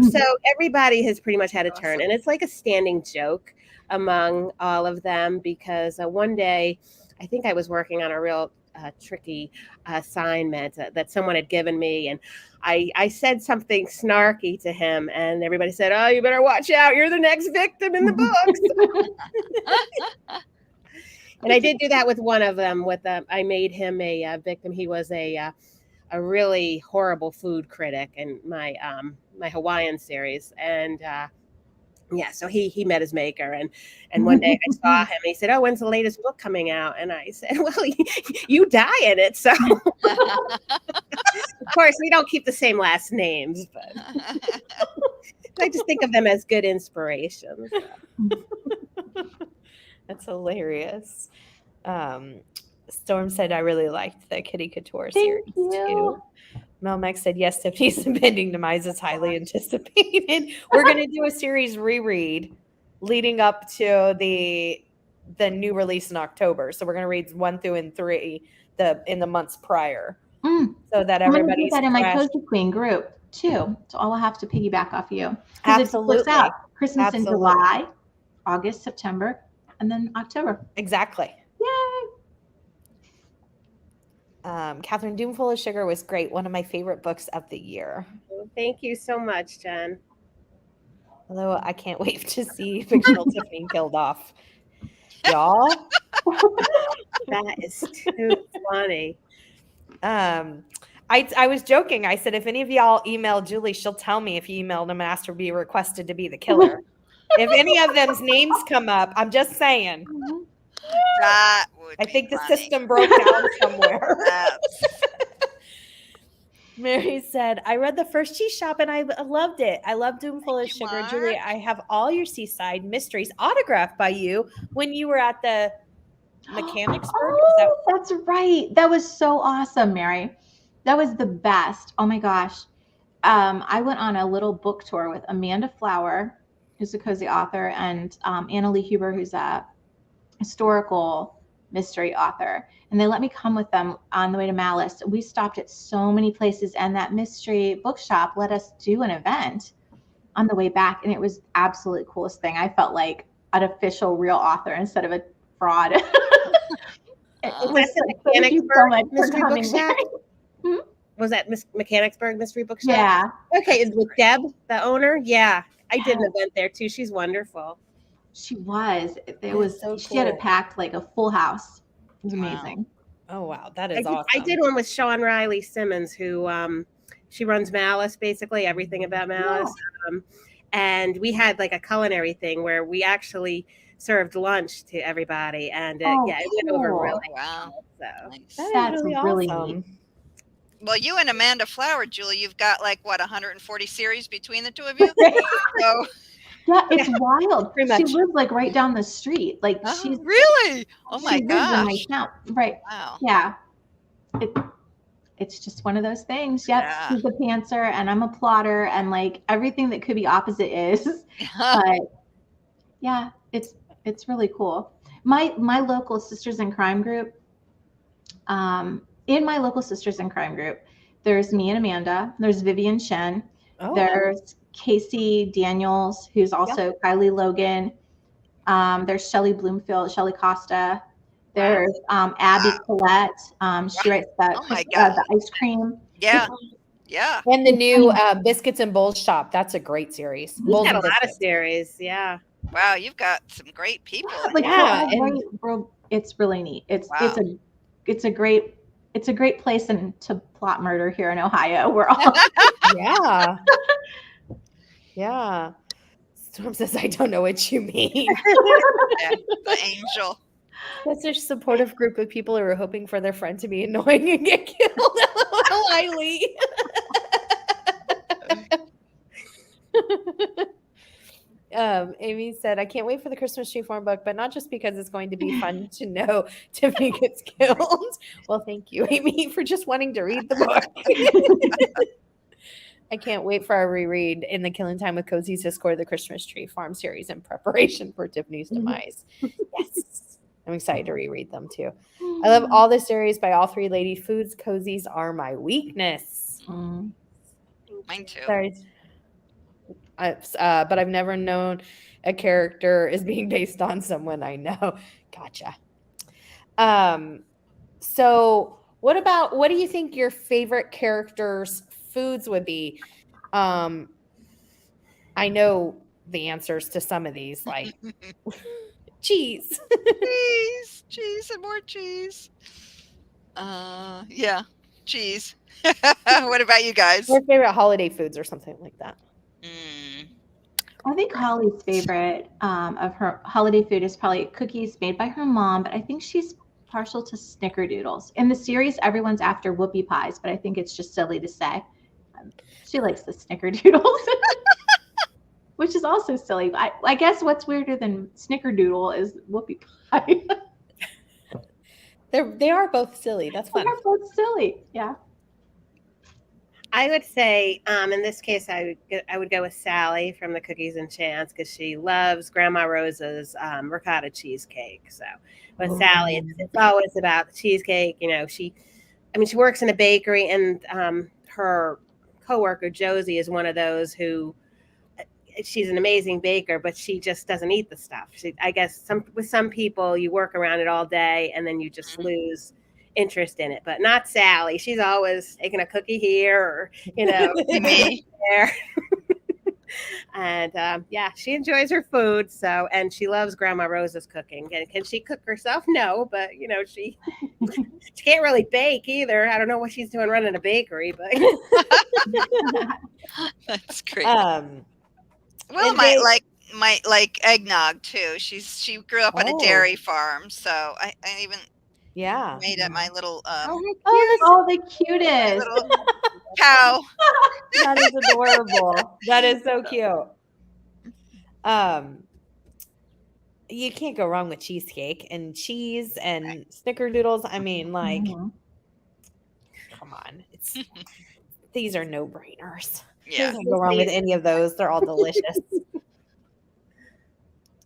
So everybody has pretty much had a turn, and it's like a standing joke among all of them, because one day I think I was working on a real tricky assignment that someone had given me, and I said something snarky to him, and everybody said, "Oh, you better watch out. You're the next victim in the books." And I did do that with one of them. I made him a victim. He was a really horrible food critic in my Hawaiian series, and so he met his maker, and one day I saw him, and he said, "Oh, when's the latest book coming out?" And I said, "Well, you die in it." So of course we don't keep the same last names, but I just think of them as good inspirations. That's hilarious. Storm said, I really liked the Kitty Couture series too. Melmex said, yes, Tiffany's impending demise is highly anticipated. We're going to do a series reread leading up to the new release in October. So we're going to read 1 through and 3 in the months prior. So that everybody's that in my Cozy Queen group too. So I'll have to piggyback off you. Absolutely. It looks out Christmas in July, August, September, and then October. Exactly. Yay! Catherine, Doomful of Sugar was great. One of my favorite books of the year. Thank you so much, Jen. Although I can't wait to see fictional Tiffany killed off. Y'all. That is too funny. I was joking. I said, if any of y'all email Julie, she'll tell me if you emailed him and asked her to be requested to be the killer. If any of them's names come up, I'm just saying. That would I think funny. the system broke down somewhere. Mary said, I read the first Cheese Shop and I loved it. I love Doomful of Sugar. Mark. Julie, I have all your Seaside Mysteries autographed by you when you were at the Mechanicsburg. That's right. That was so awesome, Mary. That was the best. Oh my gosh. I went on a little book tour with Amanda Flower, who's a cozy author, and Anna Lee Huber, who's a historical mystery author. And they let me come with them on the way to Malice. We stopped at so many places, and that mystery bookshop let us do an event on the way back. And it was absolutely coolest thing. I felt like an official real author instead of a fraud. Was that Mechanicsburg Mystery Bookshop? Was that Mechanicsburg Mystery Bookshop? Yeah. Okay, with Deb, the owner? Yeah, I did an event there too. She's wonderful. She was. It That was. is so She had it cool. packed like a full house. It was Wow. amazing. Oh wow, that I is did, awesome. I did one with Sean Riley Simmons, who she runs Malice, basically everything about Malice. And we had like a culinary thing where we actually served lunch to everybody, and Oh, yeah, it went over cool. really Wow. well. So Nice. That is That's really really awesome. neat. Well, you and Amanda Flower, Julie, you've got like what 140 series between the two of you. So Yeah, it's wild. pretty She much. lives like right down the street. Like she's really? Oh my she lives in my gosh! town. Right. Wow. Yeah. It's just one of those things. Yep. Yeah. She's a pantser and I'm a plotter, and like everything that could be opposite is. But yeah, it's really cool. My local Sisters in Crime group, in my local Sisters in Crime group, there's me and Amanda, there's Vivian Shen, Oh, there's Casey Daniels, who's also Kylie Logan, there's Shelly Bloomfield, Shelly Costa, there's Abby Collette, she writes Oh my God. the ice cream. Yeah. Yeah. and the new Biscuits and Bowls shop. That's a great series. We've Bowls got a and lot of Biscuits. series. Yeah. Wow. You've got some great people. Like Yeah, it's really neat. It's Wow. it's a great place to plot murder here in Ohio. We're all Yeah. Yeah. Storm says, I don't know what you mean. Yeah, the angel. That's a supportive group of people who are hoping for their friend to be annoying and get killed. Eileen. Amy said, I can't wait for the Christmas tree form book, but not just because it's going to be fun to know Tiffany gets killed. Well, thank you, Amy, for just wanting to read the book. I can't wait for our reread in the Killing Time with Cozy's Discord, the Christmas Tree Farm series in preparation for Tiffany's demise. Yes. I'm excited to reread them too. I love all the series by all three lady foods. Cozies are my weakness. Mine too. Sorry. But I've never known a character is being based on someone I know. Gotcha. So what do you think your favorite characters' foods would be? I know the answers to some of these, like cheese. Cheese and more cheese. Yeah, cheese. What about you guys? Your favorite holiday foods or something like that. I think Holly's favorite of her holiday food is probably cookies made by her mom, but I think she's partial to snickerdoodles. In the series, everyone's after whoopie pies, but I think it's just silly to say. She likes the snickerdoodles, which is also silly. I guess what's weirder than snickerdoodle is whoopie pie. They are both silly. That's fun. They're both silly. Yeah. I would say, in this case, I would go with Sally from the Cookies and Chance because she loves Grandma Rosa's ricotta cheesecake. So with Sally, it's always about the cheesecake. You know, she works in a bakery, and her coworker Josie is one of those who she's an amazing baker, but she just doesn't eat the stuff. I guess with some people, you work around it all day, and then you just lose interest in it, but not Sally. She's always taking a cookie here or there. And yeah, she enjoys her food. So, and she loves Grandma Rosa's cooking. And can she cook herself? No, but she can't really bake either. I don't know what she's doing running a bakery, but That's great. Well, my like eggnog too. She grew up on a dairy farm, so I even made it my little the cutest little cow. That is adorable. That is so cute. You can't go wrong with cheesecake and cheese and snickerdoodles. I mean, like, come on, these are no brainers. Yeah, You can't go wrong with any of those. They're all delicious.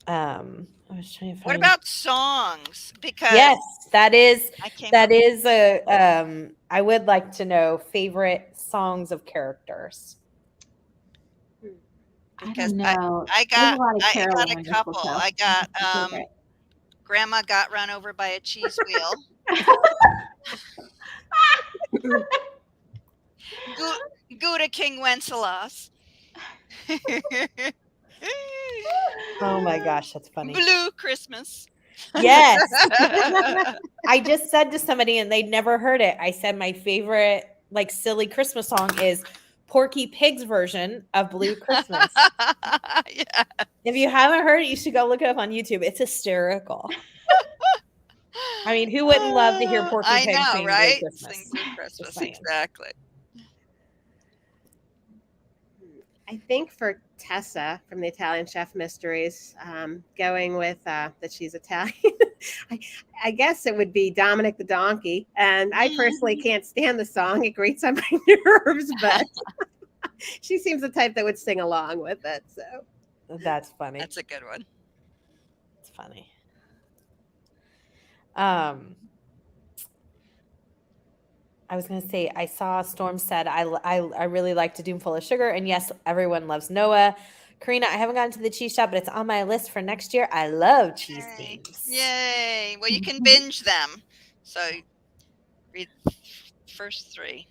I was trying to find. What about songs? Because yes, that is a. I would like to know favorite songs of characters. Because I don't know. I got Carolyn a couple. I got Grandma got run over by a cheese wheel. Gouda King Wenceslas. Oh my gosh, that's funny. Blue Christmas. Yes. I just said to somebody and they'd never heard it. I said my favorite like silly Christmas song is Porky Pig's version of Blue Christmas. Yeah. If you haven't heard it, you should go look it up on YouTube. It's hysterical. I mean, who wouldn't love to hear Porky I Pig know, sing right? Blue Christmas? Sing Blue Christmas, saying. exactly. I think for Tessa from the Italian Chef Mysteries, going with that she's Italian, I guess it would be Dominic the Donkey. And I personally can't stand the song. It grates on my nerves, but she seems the type that would sing along with it. So That's funny. That's a good one. It's funny. I was going to say, I saw Storm said, I really like to Doom Full of Sugar. And yes, everyone loves Noah. Korina, I haven't gotten to the cheese shop, but it's on my list for next year. I love cheese games. Yay. Well, you can binge them. So read first 3.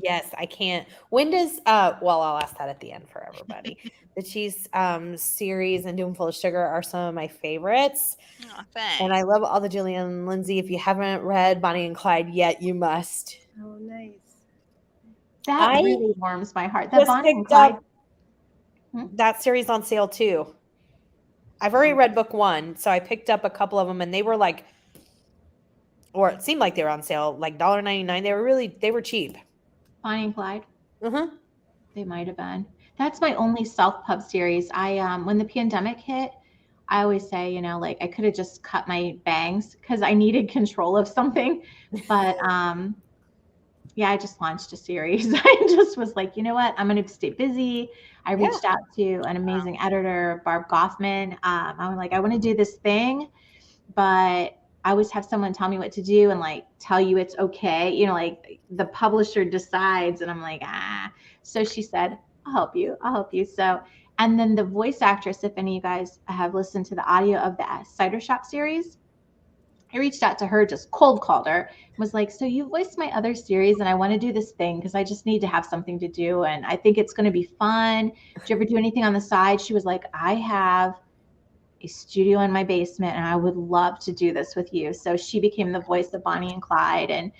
Yes, I can't. When does, well, I'll ask that at the end for everybody. The cheese series and Doom Full of Sugar are some of my favorites. Oh, thanks. And I love all the Julie and Lindsey. If you haven't read Bonnie and Clyde yet, you must. oh, nice. That I really warms my heart. That Just Bonnie and picked Clyde. up that series on sale too. I've already read book 1, so I picked up a couple of them, and they were like, or it seemed like they were on sale, like $1.99. They were cheap. Bonnie and Clyde. Mm-hmm. They might have been. That's my only self-pub series. I when the pandemic hit, I always say, you know, like I could have just cut my bangs because I needed control of something. But yeah, I just launched a series. I just was like, you know what? I'm going to stay busy. I reached out to an amazing editor, Barb Goffman. I was like, I want to do this thing, but I always have someone tell me what to do and like tell you it's okay. You know, like the publisher decides, and I'm like, So she said, I'll help you. So, and then the voice actress, if any of you guys have listened to the audio of the Cider Shop series, I reached out to her, just cold called her, was like, so you voiced my other series and I want to do this thing because I just need to have something to do. And I think it's going to be fun. Do you ever do anything on the side? She was like, I have a studio in my basement and I would love to do this with you. So she became the voice of Bonnie and Clyde. And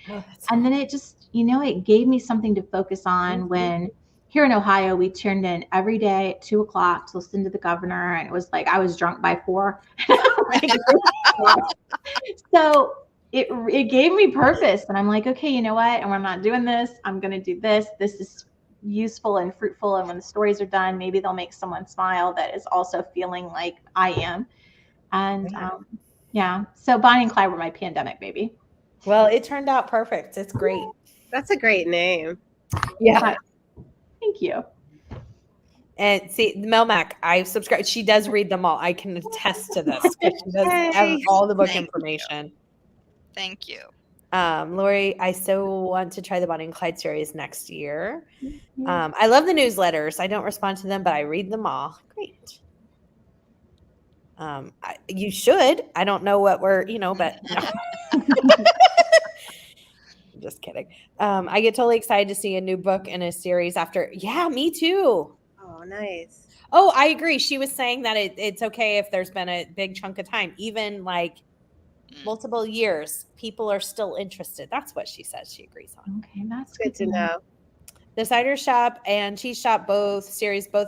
then it just, you know, it gave me something to focus on when here in Ohio, we tuned in every day at 2:00 to listen to the governor. And it was like, I was drunk by 4. So it gave me purpose. And I'm like, okay, you know what? And we're not doing this. I'm going to do this. This is useful and fruitful. And when the stories are done, maybe they'll make someone smile that is also feeling like I am. And yeah, so Bonnie and Clyde were my pandemic baby. Well, it turned out perfect. It's great. That's a great name. Yeah. Thank you. And see, Mel Mac, I subscribe. She does read them all. I can attest to this. She does have all the book information. Thank you. Lori, I so want to try the Bonnie and Clyde series next year. I love the newsletters. I don't respond to them, but I read them all. Great. You should. I don't know what we're, but no. Just kidding. I get totally excited to see a new book in a series after. Yeah, me too. Oh, nice. Oh, I agree. She was saying that it's okay if there's been a big chunk of time, even like multiple years, people are still interested. That's what she says she agrees on. Okay, that's Good to know. The Cider Shop and Cheese Shop both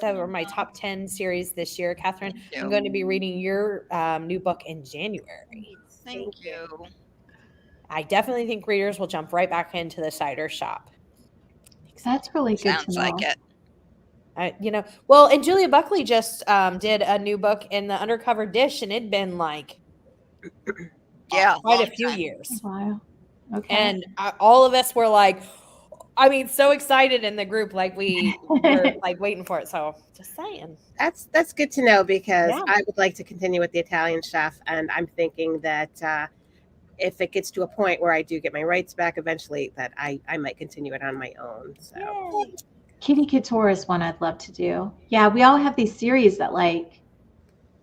are my top 10 series this year. Catherine, I'm going to be reading your new book in January. Thank you. I definitely think readers will jump right back into the Cider Shop. That's really good. Sounds like it. Well, and Julia Buckley just did a new book in the Undercover Dish, and it'd been like quite a few years. Wow. Okay. And all of us were like, so excited in the group, like we were like waiting for it. So just saying. That's good to know because I would like to continue with the Italian Chef, and I'm thinking that if it gets to a point where I do get my rights back eventually, that I might continue it on my own. So. Yay. Kitty Couture is one I'd love to do. Yeah, we all have these series that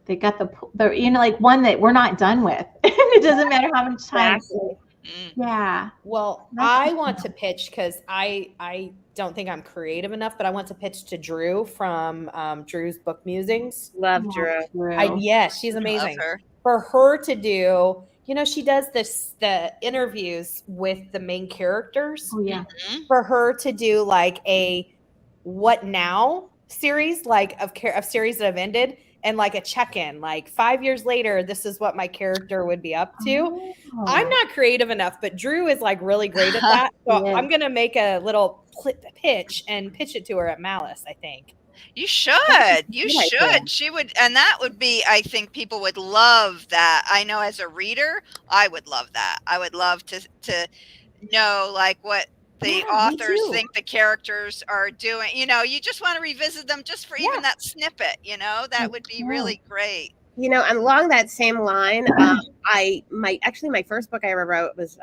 they got the like one that we're not done with. It doesn't matter how much time. Mm. Yeah. Well, That's I awesome. want to pitch because I don't think I'm creative enough, but I want to pitch to Drew from Drew's Book Musings. Love Oh, Drew. Drew. Yes, she's Love amazing. her. For her to do, she does the interviews with the main characters. Oh, yeah. Mhm. For her to do like a what now series, like of series that have ended, and like a check-in, like 5 years later, this is what my character would be up to. I'm Oh. not creative enough, but Drew is like really great at that. So He is. I'm gonna make a little pitch and pitch it to her at Malice, I think. You should. You good idea. should. She would, and that would be, I think people would love that. I know as a reader, I would love that. I would love to know like what the Yeah, me authors too. think the characters are doing. You just want to revisit them just for even that snippet, that would be really great. And along that same line, my first book I ever wrote was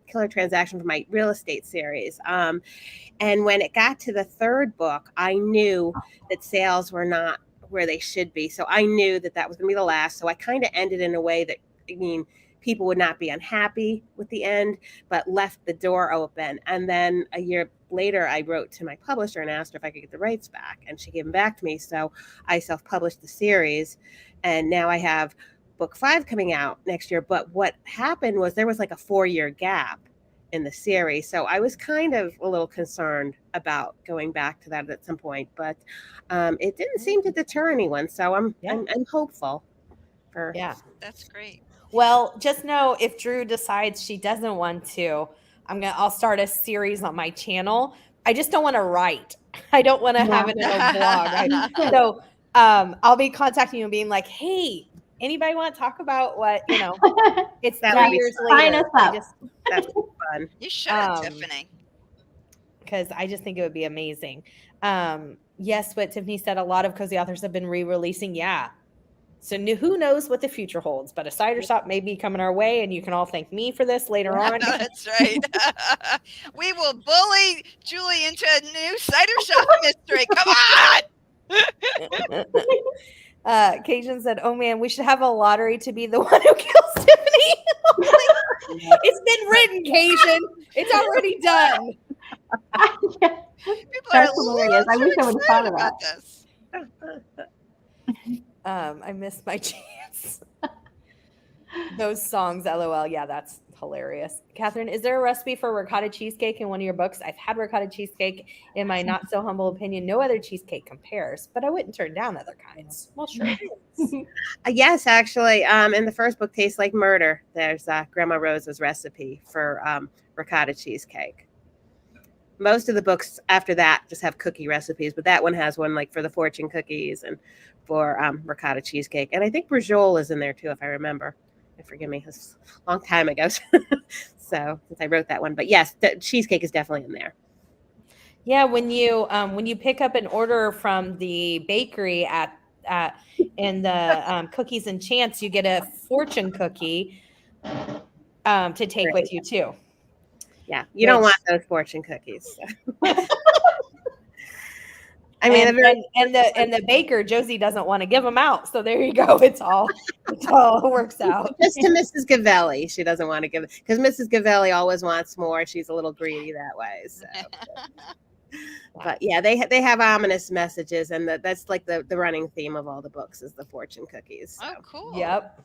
Killer Transaction for my real estate series. And when it got to the third book, I knew that sales were not where they should be. So I knew that was going to be the last. So I kind of ended in a way that, people would not be unhappy with the end, but left the door open. And then a year later, I wrote to my publisher and asked her if I could get the rights back. And she gave them back to me. So I self-published the series. And now I have book 5 coming out next year. But what happened was there was like a 4-year gap in the series. So I was kind of a little concerned about going back to that at some point, but it didn't seem to deter anyone. So I'm hopeful. That's great. Well, just know if Drew decides she doesn't want to, I'll start a series on my channel. I just don't want to write. I don't want to have it in a blog. So I'll be contacting you and being like, hey, anybody want to talk about what, it's 3 years later. Sign us up. That's fun. You should, Tiffany. Because I just think it would be amazing. Yes, what Tiffany said, a lot of cozy authors have been re-releasing. Yeah. So who knows what the future holds, but a cider shop may be coming our way, and you can all thank me for this later on. That's right. We will bully Julie into a new cider shop mystery. Come on. Cajun said, oh man, we should have a lottery to be the one who kills Tiffany. It's been written, Cajun. It's already done. People are hilarious. I wish I would have thought about this. I missed my chance. Those songs, LOL. Yeah, that's hilarious. Catherine, is there a recipe for ricotta cheesecake in one of your books? I've had ricotta cheesecake. In my not so humble opinion, no other cheesecake compares, but I wouldn't turn down other kinds. Well, sure. Yes, actually, in the first book, Tastes Like Murder, there's Grandma Rose's recipe for ricotta cheesecake. Most of the books after that just have cookie recipes, but that one has one like for the fortune cookies and for ricotta cheesecake. And I think brujol is in there too, if I remember. Forgive me, it's a long time ago. So since I wrote that one, but yes, the cheesecake is definitely in there. Yeah, when you pick up an order from the bakery in the Cookies and Chance, you get a fortune cookie to take with you too. Yeah, you don't want those fortune cookies. So. I mean, and the baker Josie doesn't want to give them out, so there you go. It all works out. Just to Mrs. Gavelli, she doesn't want to give it because Mrs. Gavelli always wants more. She's a little greedy that way. So, but yeah, they have ominous messages, and that's like the running theme of all the books is the fortune cookies. So. Oh, cool. Yep.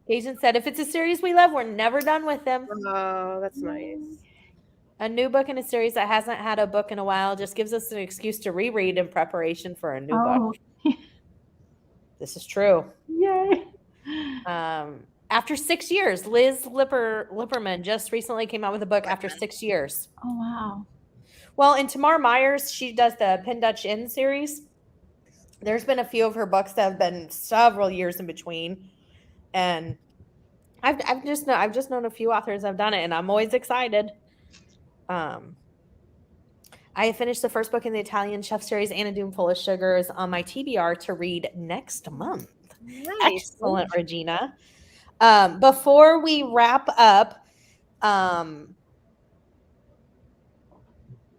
Cajun said, if it's a series we love, we're never done with them. Oh, that's nice. A new book in a series that hasn't had a book in a while just gives us an excuse to reread in preparation for a new book. This is true. Yay. After 6 years, Liz Lipperman just recently came out with a book after 6 years. Oh, wow. Well, and Tamar Myers, she does the Pen Dutch Inn series. There's been a few of her books that have been several years in between. And I've just known a few authors that have done it, and I'm always excited. I have finished the first book in the Italian chef series, Anna Full of Sugar, is on my TBR to read next month. Nice. Excellent, Regina. Before we wrap up,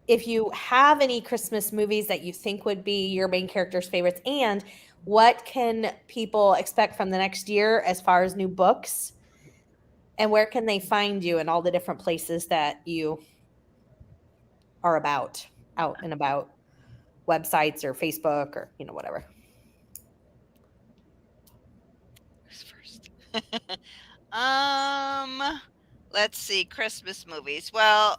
if you have any Christmas movies that you think would be your main character's favorites, and what can people expect from the next year as far as new books And where can they find you in all the different places that you are out and about, websites or Facebook or, whatever? Who's first? Let's see, Christmas movies. Well,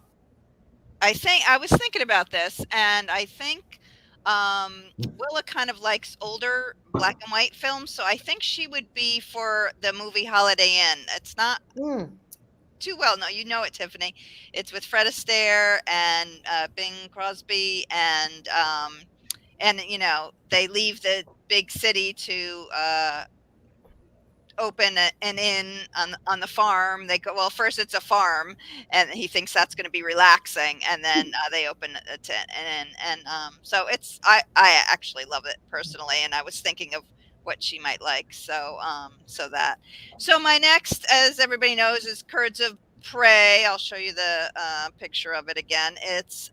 I was thinking about this, and I think Willa kind of likes older black and white films, so I think she would be for the movie Holiday Inn. It's not too well known. You know it, Tiffany. It's with Fred Astaire and Bing Crosby, and they leave the big city to open an inn on the farm. They go, well, first it's a farm, and he thinks that's going to be relaxing, and then they open an inn, and so I actually love it personally, and I was thinking of what she might like. So my next, as everybody knows, is Curds of Prey. I'll show you the picture of it again. It's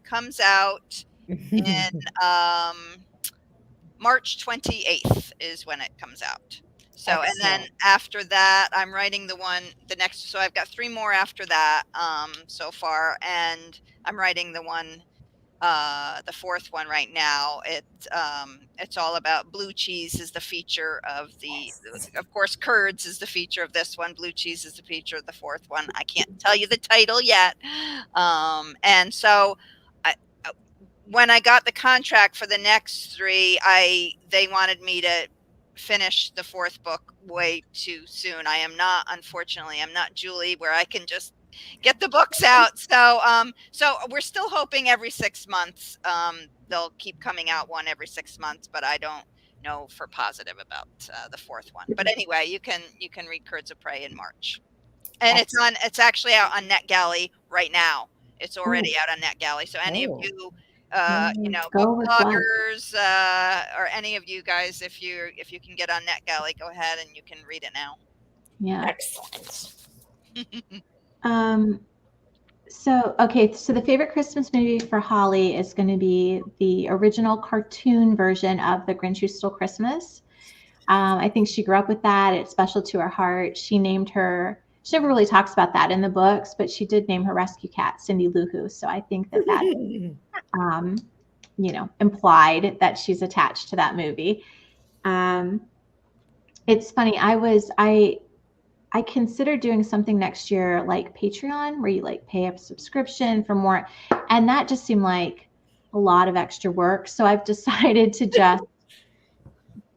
comes out in March 28th is when it comes out. So, and then after that, I'm writing the next, so I've got 3 more after that, so far, and I'm writing the 4th one right now. It's all about blue cheese is the feature of of course, curds is the feature of this one. Blue cheese is the feature of the 4th one. I can't tell you the title yet. And so when I got the contract for the next 3, they wanted me to finish the 4th book way too soon. Unfortunately, I'm not Julie, where I can just get the books out. So we're still hoping every 6 months. They'll keep coming out one every 6 months, but I don't know for positive about the 4th one. But anyway, you can read Curds of Prey in March, and it's actually out on NetGalley right now. It's already out on NetGalley. So any of you book bloggers, or any of you guys, if you can get on NetGalley, go ahead and you can read it now. Yeah. Excellent. So the favorite Christmas movie for Holly is going to be the original cartoon version of The Grinch Who Stole Christmas. I think she grew up with that. It's special to her heart. She never really talks about that in the books, but she did name her rescue cat Cindy Lou Who. So I think that implied that she's attached to that movie. It's funny. I considered doing something next year like Patreon, where you like pay a subscription for more, and that just seemed like a lot of extra work. So I've decided to just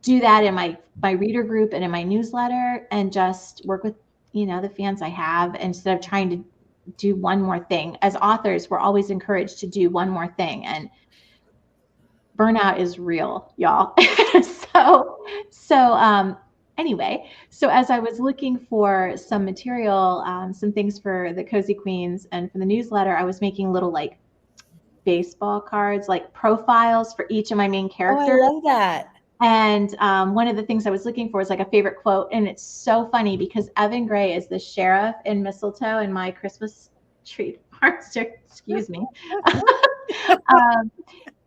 do that in my reader group and in my newsletter, and just work with the fans I have, instead of trying to do one more thing. As authors, we're always encouraged to do one more thing, and burnout is real, y'all. Anyway, so as I was looking for some material, some things for the Cozy Queens and for the newsletter, I was making little like baseball cards, like profiles for each of my main characters. Oh, I love that. And one of the things I was looking for is like a favorite quote. And it's so funny because Evan Gray is the sheriff in Mistletoe in my Christmas tree harvester, excuse me.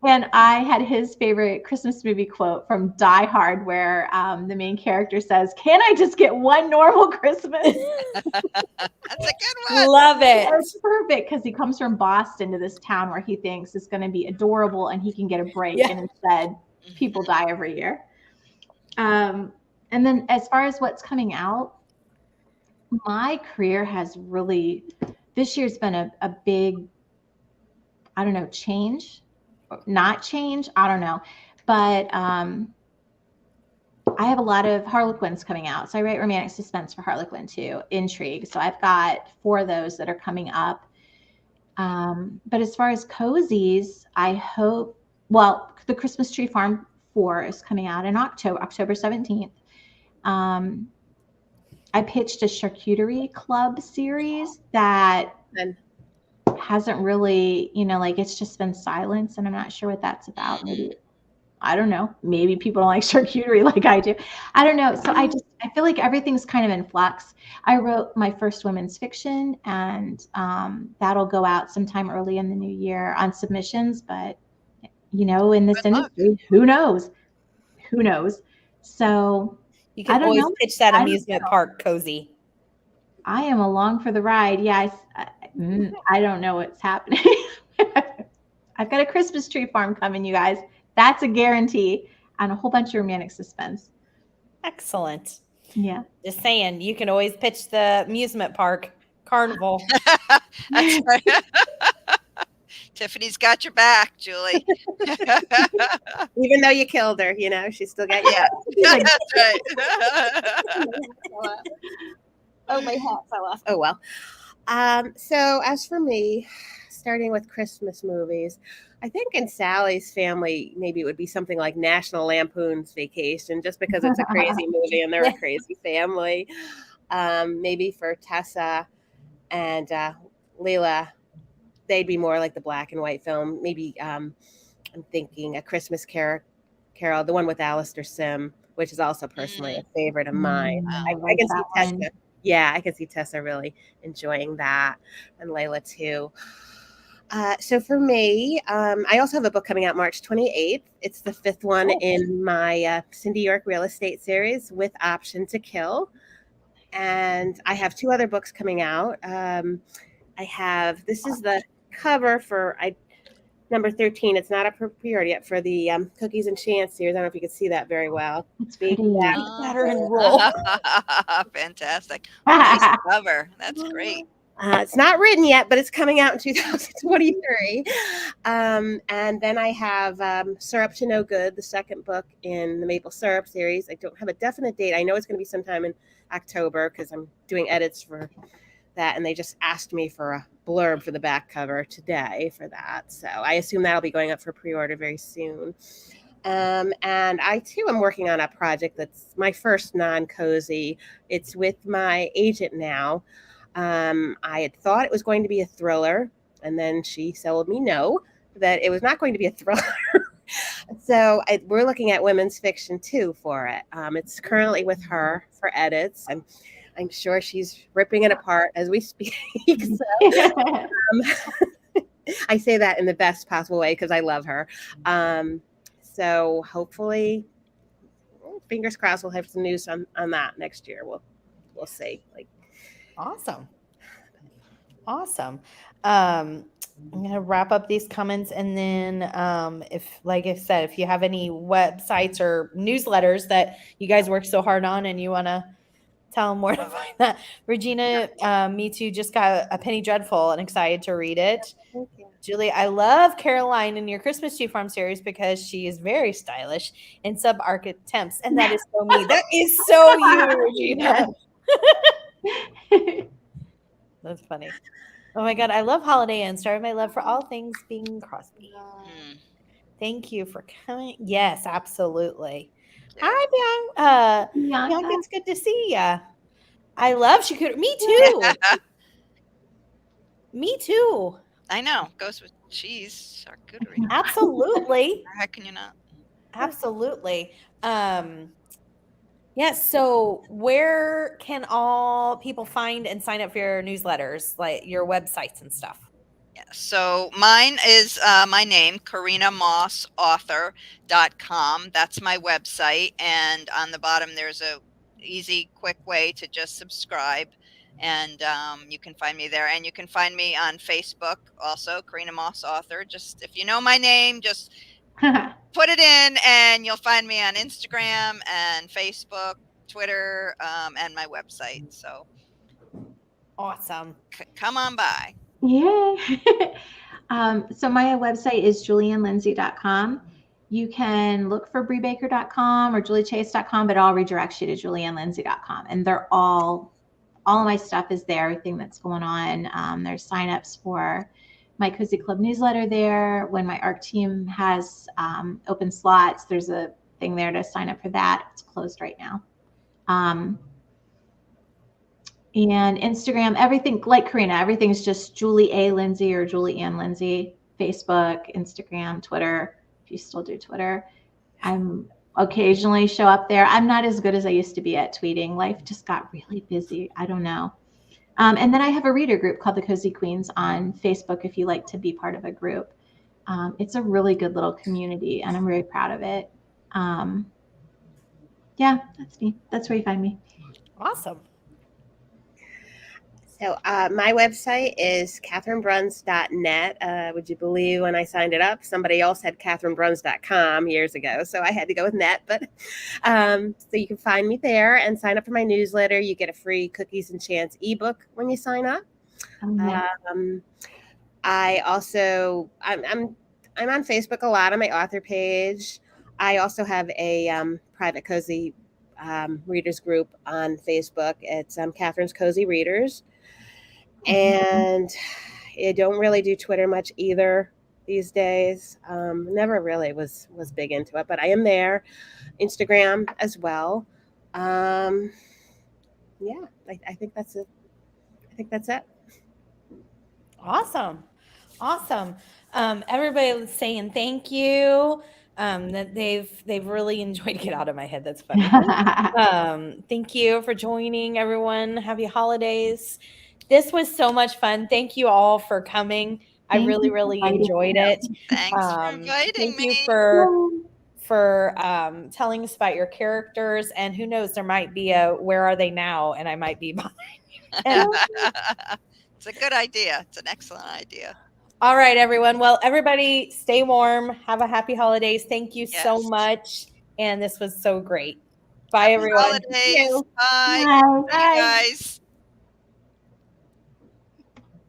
And I had his favorite Christmas movie quote from Die Hard, where the main character says, "Can I just get one normal Christmas?" That's a good one. Love it. It's perfect because he comes from Boston to this town where he thinks it's going to be adorable and he can get a break. Yeah. And instead, people die every year. And then as far as what's coming out, my career has really, this year's been a big, change. Not change, I don't know, but I have a lot of Harlequins coming out. So I write romantic suspense for Harlequin too, Intrigue. So I've got 4 of those that are coming up. But as far as cozies, I hope, the Christmas Tree Farm 4 is coming out in October 17th. I pitched a charcuterie club series that hasn't really, it's just been silence, and I'm not sure what that's about. Maybe, I don't know. Maybe people don't like charcuterie like I do. I don't know. So I feel like everything's kind of in flux. I wrote my first women's fiction, and that'll go out sometime early in the new year on submissions. But, in this industry, who knows? So you can always pitch that amusement park cozy. I am along for the ride. Yeah, I don't know what's happening. I've got a Christmas tree farm coming, you guys. That's a guarantee, and a whole bunch of romantic suspense. Excellent. Yeah. Just saying, you can always pitch the amusement park carnival. That's right. Tiffany's got your back, Julie. Even though you killed her, she still got you. Yeah, that's right. Oh, my hat fell off. Oh, well. So as for me, starting with Christmas movies, I think in Sally's family, maybe it would be something like National Lampoon's Vacation, just because it's a crazy movie and they're a crazy family. Maybe for Tessa and Leila, they'd be more like the black and white film. Maybe I'm thinking A Christmas Carol, the one with Alistair Sim, which is also personally a favorite of mine. I can see Tessa. Yeah, I can see Tessa really enjoying that, and Layla too. So for me, I also have a book coming out March 28th. It's the 5th one in my Cindy York real estate series, With Option to Kill. And I have 2 other books coming out. This is the cover for number 13. It's not a pre-order yet for the Cookies and Chance series. I don't know if you can see that very well. It's pretty. Better and roll. Fantastic. Nice cover. That's great. It's not written yet, but it's coming out in 2023. And then I have Syrup to No Good, the 2nd book in the Maple Syrup series. I don't have a definite date. I know it's going to be sometime in October because I'm doing edits for that, and they just asked me for a blurb for the back cover today for that. So I assume that'll be going up for pre-order very soon. And I too am working on a project that's my first non-cozy. It's with my agent now. I had thought it was going to be a thriller, and then she told me no, that it was not going to be a thriller. So we're looking at women's fiction too for it. It's currently with her for edits, and I'm sure she's ripping it apart as we speak. So, I say that in the best possible way because I love her. So hopefully, fingers crossed, we'll have some news on that next year. We'll see. Awesome. I'm going to wrap up these comments, and then if, like I said, if you have any websites or newsletters that you guys work so hard on and you want to tell them where to find that. Regina, me too, just got a Penny Dreadful and excited to read it. Thank you. Julie, I love Caroline in your Christmas Tree Farm series because she is very stylish and sub-archetypes, and that is so me. That is so you, Regina. That's funny. Oh my God, I love Holiday Inn. Started my love for all things Bing Crosby. Thank you for coming. Yes, absolutely. Hi, Bianca. It's good to see ya. I love charcuterie. Me too. Me too. I know. Goes with cheese, charcuterie. Absolutely. How can you not? Absolutely. Yes. So where can all people find and sign up for your newsletters, like your websites and stuff? Yeah, so mine is my name, KorinaMossAuthor.com. That's my website. And on the bottom, there's a easy, quick way to just subscribe. And you can find me there. And you can find me on Facebook also, Korina Moss Author. Just if you know my name, just put it in and you'll find me on Instagram and Facebook, Twitter, and my website. So awesome. Come on by. Yay. So my website is julianlindsey.com. You can look for breebaker.com or juliechase.com, but I'll redirect you to julianlindsey.com. And they're all of my stuff is there, everything that's going on. There's signups for my Cozy Club newsletter there. When my ARC team has open slots, there's a thing there to sign up for that. It's closed right now. And Instagram, everything like Korina, everything's just Julie A. Lindsey or Julie Anne Lindsey. Facebook, Instagram, Twitter, if you still do Twitter. I'm occasionally show up there. I'm not as good as I used to be at tweeting. Life just got really busy. I don't know. And then I have a reader group called the Cozy Queens on Facebook if you like to be part of a group. It's a really good little community, and I'm very proud of it. Yeah, that's me. That's where you find me. Awesome. So my website is catherinebruns.net. Would you believe when I signed it up, somebody else had catherinebruns.com years ago, so I had to go with net. But so you can find me there and sign up for my newsletter. You get a free Cookies and Chance ebook when you sign up. I also I'm on Facebook a lot on my author page. I also have a private cozy readers group on Facebook. It's Catherine's Cozy Readers. And I don't really do Twitter much either these days. Never really was big into it, but I am there. Instagram as well. Yeah, I think that's it. I think that's it. Awesome. Everybody was saying thank you. That they've really enjoyed. Get out of my head. That's funny. Thank you for joining, everyone. Happy holidays. This was so much fun. Thank you all for coming. I really enjoyed it. Thanks for inviting thank me. you for telling us about your characters, and who knows, there might be a where are they now, and I might be behind you. It's a good idea. It's an excellent idea. All right, everyone. Well, everybody stay warm. Have a happy holidays. Thank you so much. And this was so great. Bye, Happy everyone. holidays. Bye. Bye. Bye, guys.